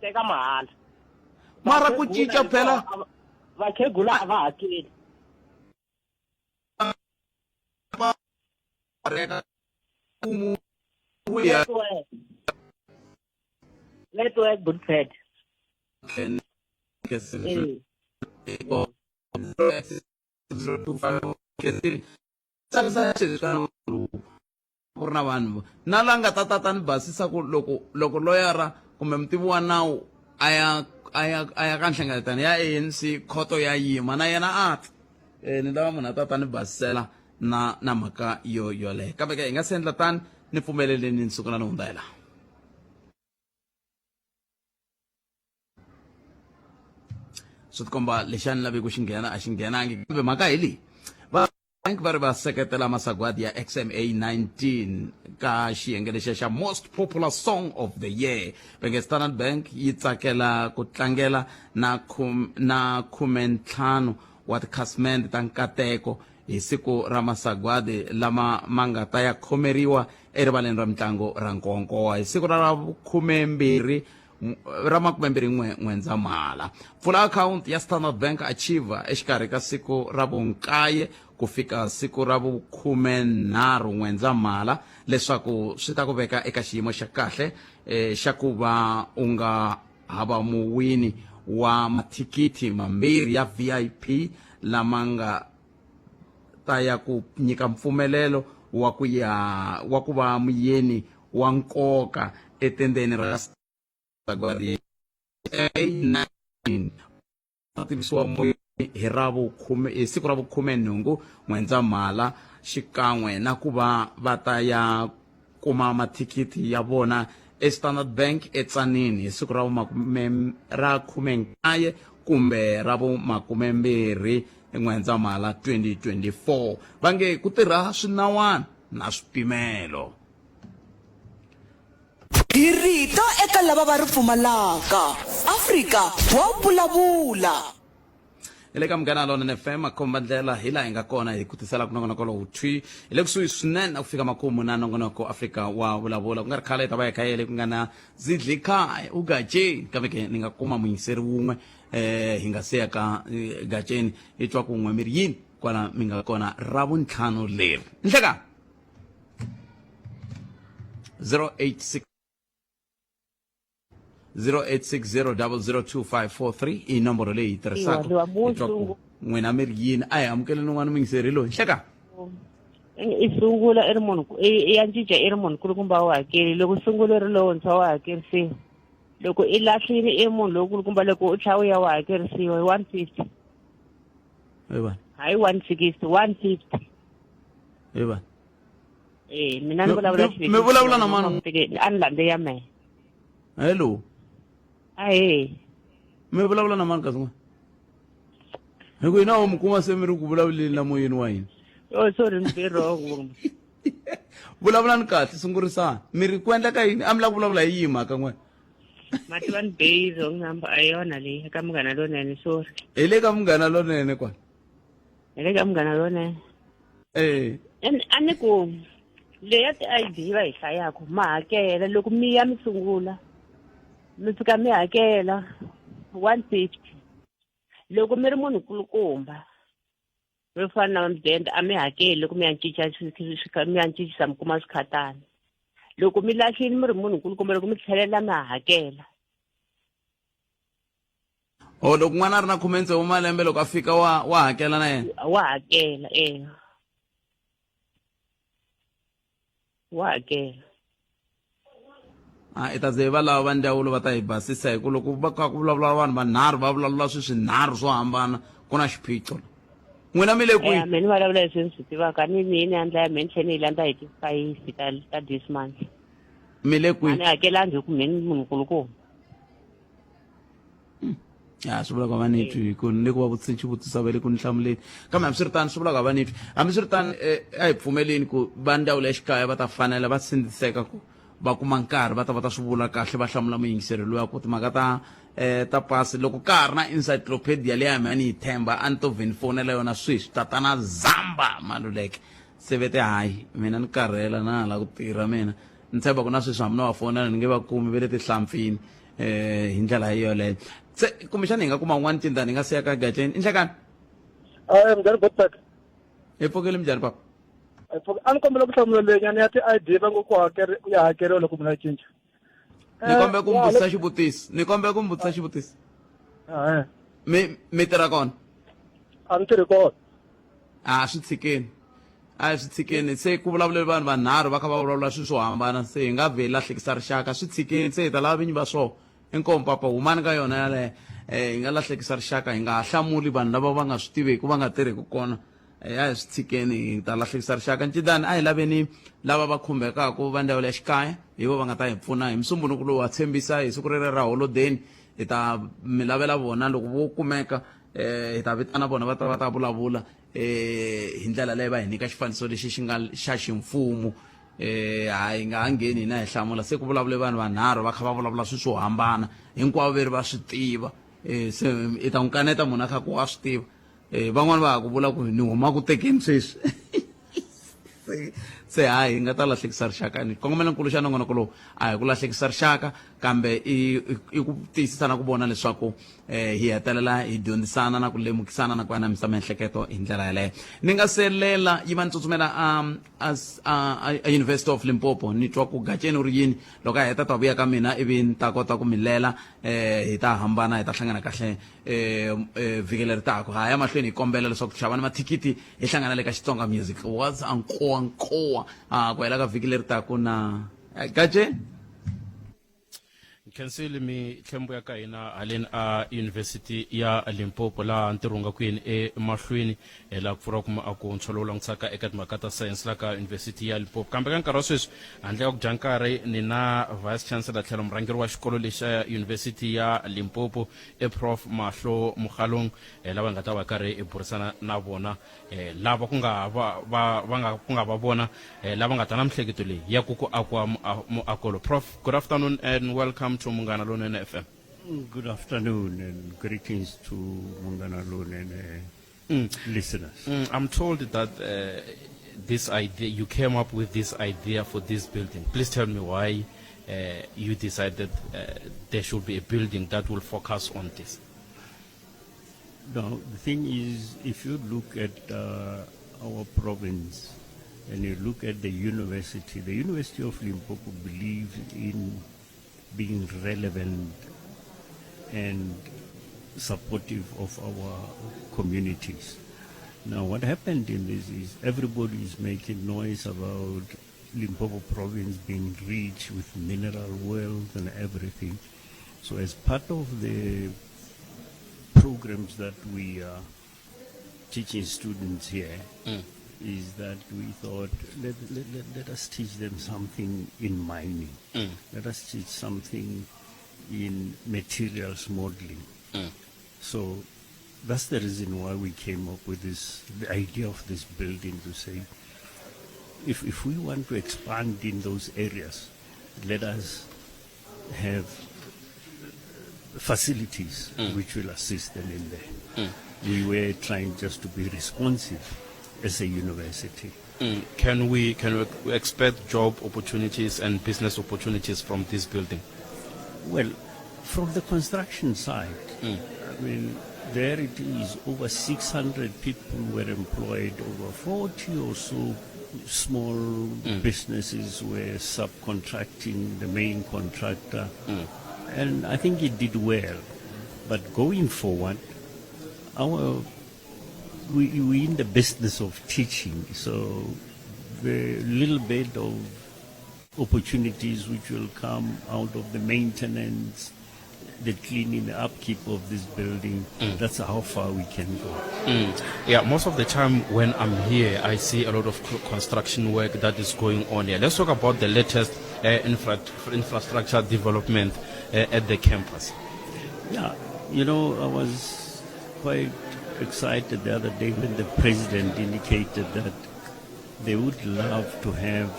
teka mahala mara ku cinca phela vakhegula a va hakeli network botpet ku ri na vanhu na la nga ta ni basisa ku loko loyara kumbe mutivi wa nawu a ya ka nhlengeletano ya ANC khoto ya yima na yena ni lava munhu a ni basisela na mhaka yoleyo kambe ke hi nga si endla tani ni pfumeleleni ni sukela ni hundza hi laha swi tikomba lexi a ni lavi ku xi nghena a xi nghenangi kambe mhaka hi leyi vabangi va ri va seketela masagwadi ya XMA 19 ka xiyenge lexiya xa most popular song of the year bank Standard Bank yi tsakela ku tlangela na 15 wa tikhasimende ta nkateko hi siku ra masagwadi lama ma nga ta ya khomeriwa erivaleni ra mitlangu ra nkonkowa hi siku ra 12 ra 21 N'wendzamhala. Pfula akhawunti ya Standard Bank Achiever exikarhi ka siku ra vu9 ku fika siku ra vu13 N'wendzamhala leswaku swi ta ku veka eka xiyimo xa kahle xa ku va u nga hava muwini wa mathikiti mambirhi ya VIP lama nga ta ya ku nyika mpfumelelo wa ku va muyeni wa nkoka etendeni ra sagwadi tivisiwa hi siku ra vu-18 N'wendzamhala xikan'we na ku va va ta ya kuma mathikiti ya vona eStandard Bank eTzaneen hi siku ra vu-19 kumbe ra vu-20 N'wendzamhala 2024 va nge ku tirha swinawana na swipimelo. Hi rito eka lava va ri pfumalaka Afrika wa vulavula. Ile ka Munghana Lonene FM Kombandlela hi laha hi nga kona hi ku tisela ku nongonoko lowu thwi hi le kusuhi swinene ku fika makumu na nongonoko Afrika wa vulavula ku nga ri khale ta va hi kha yele ku nga na Zidlikhaya uGajeni kambe ke ni nga kuma muyiseri wun'we hi nga se ya ka Gajeni hi twa ku n'we mi ri yini kwala mi nga kona ra vuntlhanu leri nhleka 086002543 i nomboro leyi tirhisaka n'wina mi ri yini a hi amukele n'wana muyingiseri loyi nhleka i sungula i ri munhu i ya cinca i ri munhu kulukumba wa hakeli loko sungula ri lowontshwa wa hakerisiwa loko i lahlile i munhu lowukulukumba loko u tlha u ya wa hakerisiwa hi 150 hayi 160 150 mina ni vulavula mi vulavula na mani a ni landze ya mehe hello mi vulavula na mani kasi n'wana hi ku hina mi kuma se mi ri ku vulavuleni la moyeni wa hina sorry ni be wrong vulavulani kahle sungurisana mi ri ku endla ka yini a mi lava vulavula hi yihi mhaka n'wana mati va ni be wrong number a yona leyi eka Munghana Lonene sorry hi le ka Munghana Lonene kwala hi le ka Munghana Lonene a ni ku leya ti-ID va hi hlayaka ma hakela loko mi ya mi sungula mi fika mi hakela 150 loko mi ri munhu kulukumba mi fana na mudende a mi hakeli loko mi ya cincisa mi kuma swikhatani loko mi lahlile mi ri munhu kulukumba loko mi tlhelela mi hakela loko n'wana a ri na 19 wa malembe loko a fika wa hakela na yena wa hakela wa hakela i ta ze va lava va ndzawulo va ta hi basisa hi ku loko va kha ku vulavula vanhu vanharhu va vulavula swinharhu swo hambana ku na xiphiqo n'wina mi le kwihi me ni vulavula leswi ni swi tivaka ni ni endla ya me ni tlhela ni yi landza hi ti-5 ta this month mi le kwihi a ni hakelangi hi ku me ni munhu kulukumba ya swi vula ku va ni twi hi ku ni le ku va xivutiso va le ku ni hlamuleni kambe hambiswiritano swi vula ku va ni twi hambiswiritano a hi pfumeleni ku va ndzawulo ya xikaya va ta fanela va sindziseka ku va kuma nkarhi va ta swi vula kahle va hlamula muyingiseri loyi ku timhaka ta pasi loko ka ha ri na encyclopedia leyi mi a ni yi themba a ni to vheni fonela yona sweswi tatana Zamba Maluleke se vete hayi mina ni karhela na hala ku tirha mina ni tshemba ku na sweswi hambi na va fonela ni nge va kumi ve le tihlampfini hi ndlela hi yoleyo se kumbexana hi nga kuma un'wana tindani hi nga siya ka Gajeni i nhlekani mjani Botsek hi pfukeli minjhani papa a ni kombela ku hlamula lenyana ya ti-ID va ngo ku ya hakeriwa loko munhu a cinca ni kombe ku mi vutisa xivutiso mi tirha kona a ni tirhi kona swi tshikeni se ku vulavuleli vanhu vanharhu va kha va vulavula swilo swo hambana se hi nga vheli lahlekisa rixaka swi tshikeni se hi ta lava vinyi va swoho inkomu papa humani ka yona yaleyo hi nga lahlekisa rixaka hi nga ha hlamuli vanhu lava va nga swi tiveki va nga tirheki kona a hi swi tshikeni hi ta lahlekisa rixaka ncindani a hi laveni lava va khumbekaka va ndzawulo ya xikaya hi vo va nga ta hi pfuna hi musumbunuku lowu wa tshembisa hi siku rere ra holodeni hi ta mi lavela vona loko vo kumeka hi ta vitana vona va ta vulavula hi ndlela leyi va hi nyika xifaniso lexi xi nga xa ximfumo hi nga ha ngheni hina hi hlamula se ku vulavule vanhu vanharhu va kha va vulavula swilo swo hambana hinkwavo veri va swi tiva se hi ta n'wi kaneta munhu a kha ku wa swi tiva van'wani va ha ku vula ku ni huma ku tekeni sweswi se hayi hi nga ta lahlekisa rixaka ni kongomelakulu xa nongonoko lowu a hi ku lahlekisa rixaka kambe i ku tiyisisa na ku vona leswaku hi hetelela hi dyondzisana na ku lemukisana na ku anamisa miehleketo hi ndlela yaleyo ni nga selela yi va ni tsutsumela a University of Limpopo ni twa ku gaceni u ri yini loko a heta ta vuya ka mina ivi ni ta kota ku milela hi ta hambana hi ta hlangana kahle vhiki leri taka ha ya mahlweni hi kombela leswaku xava ni mathikithi hi hlangana le ka Xitsonga Music Awards a nkowankowa ku hela ka vhiki leri taka na gaceni Khansele mi thlembo ya ka hina haleni a University ya Limpopo laha ntirho nga ku yini emahlweni la ku pfuriwa kuma a ku ntsho lowu langutisaka eka timhaka ta science la ka University ya Limpopo kambe ka nkarhi wa sweswi handle ka ku dya nkarhi ni na vice chancellor tlhelo murhangeri wa xikolo lexi ya University ya Limpopo Prof Mahlo Mokgalong lava nga ta va karhi hi burisana na vona lava ku nga va vona lava nga ta na mihleketo leyi ya ku akwa muakolo. Prof, good afternoon and welcome to Munghana Lonene FM. Good afternoon and greetings to Munghana Lonene listeners. I'm told that this idea, you came up with this idea for this building. Please tell me why you decided there should be a building that will focus on this. Now, the thing is, if you look at our province and you look at the University of Limpopo believes in being relevant and supportive of our communities. Now, what happened in this is everybody is making noise about Limpopo province being rich with mineral wealth and everything. So as part of the programs that we are teaching students here, is that we thought, let us teach them something in mining. Let us teach something in materials modeling. So that's the reason why we came up with the idea of this building, to say, if we want to expand in those areas, let us have facilities which will assist them in there. We were trying just to be responsive as a university. Can we expect job opportunities and business opportunities from this building? Well, from the construction side, I mean, there it is, over 600 people were employed, over 40 or so small businesses were subcontracting the main contractor, and I think it did well. But going forward, we in the business of teaching, so the little bit of opportunities which will come out of the maintenance, the cleaning, the upkeep of this building, that's how far we can go. Yeah, most of the time when I'm here, I see a lot of construction work that is going on here. Let's talk about the latest infrastructure development at the campus. Yeah, you know, I was quite excited the other day when the president indicated that they would love to have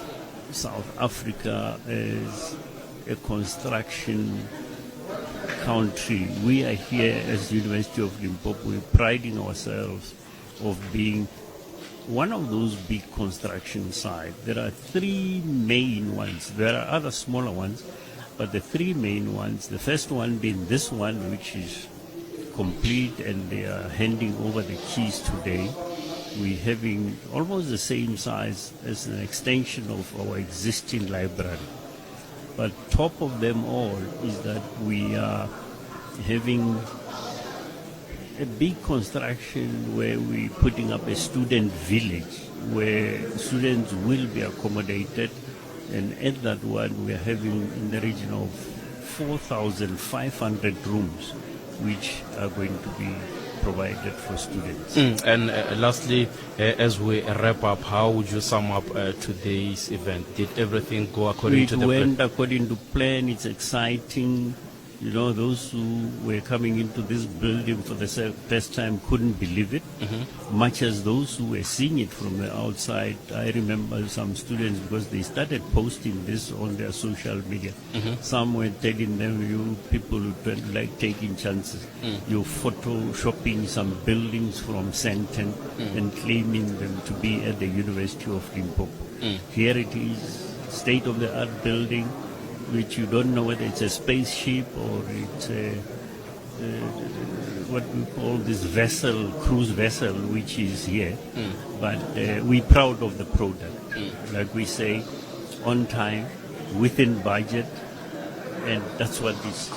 South Africa as a construction country. We are here as University of Limpopo, we're priding ourselves of being one of those big construction sites. There are three main ones. There are other smaller ones, but the three main ones, the first one being this one, which is complete, and they are handing over the keys today. We're having almost the same size as an extension of our existing library. But top of them all is that we are having a big construction where we're putting up a student village where students will be accommodated, and at that one we are having in the region of 4,500 rooms which are going to be provided for students. And lastly, as we wrap up, how would you sum up today's event? Did everything go according to the plan? It went according to plan. It's exciting. You know, those who were coming into this building for the first time couldn't believe it, much as those who were seeing it from the outside. I remember some students, because they started posting this on their social media. Some were telling them, you people who don't like taking chances, you're photoshopping some buildings from Sandton and claiming them to be at the University of Limpopo. Here it is, state-of-the-art building, which you don't know whether it's a spaceship or it's what we call this vessel, cruise vessel, which is here. But we're proud of the product. Like we say, on time, within budget, and that's what this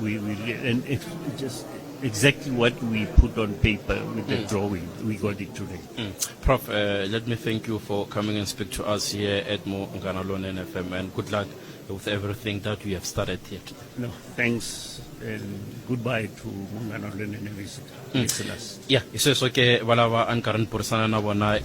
and it's just exactly what we put on paper with the drawing. We got it today. Prof, let me thank you for coming and speak to us here at Nganalone FM, and good luck with everything that we have started here today. No, thanks and goodbye to Nganalone listeners. Yeah, iseso ke balava ankaran purisana na bona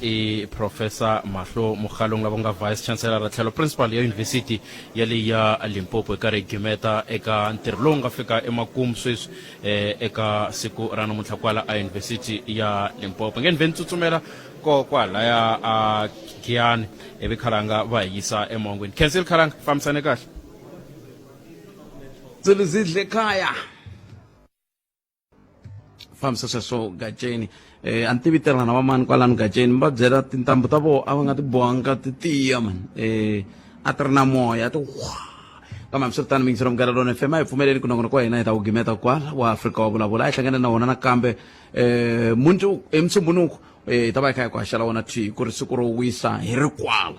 Professor Mahlo Mokgalong la bonga Vice Chancellor Ratlhelo Principal ya University ya le ya Limpopo ka re gimeta eka ntirlo nga fika emakumu sweswi eka siku rana mutlakwala a University ya Limpopo ngen ventsutsumela ko kwala ya Giyani ebikhalanga va yisa emongweni. Cancel khalanga fambisane kahle. Zilizidle ekhaya. Fambisa sweswo Gajeni. Antiviterana na vamani kwalani Gajeni va byela tintambu ta vo a va nga ti bohanga ti tiya man. A ti ri na moya ti kambe hambiswiritano mingiselo Nganalone FM a hi pfumeleli ku nongonoko wa hina hi ta wu gimeta kwala wa Afrika wa vulavula a hi hlangane na wona nakambe Mutsumbunuko hi ta va hi kha hi ku haxela wona ku ri siku ro wisa hi ri kwala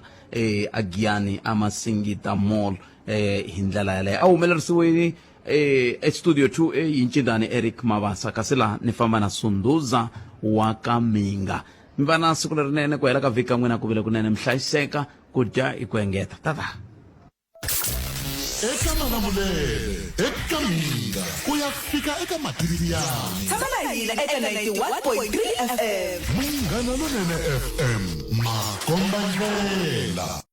a Giyani a Masingita Mall hi ndlela yaleyo a humelerisiweni Studio 2 yincindani Eric Mabasa kasi laha ni famba na Sunduza wa Kaminga mi va na siku lerinene ku hela ka vhiki ka n'wina ku vile kunene mi hlayiseka ku dya hi ku engeta tata eka Malamulele eka Minga ku ya fika eka Matiriyani tshama na hina eka 91.3 FM Nganalone FM Makombandlela.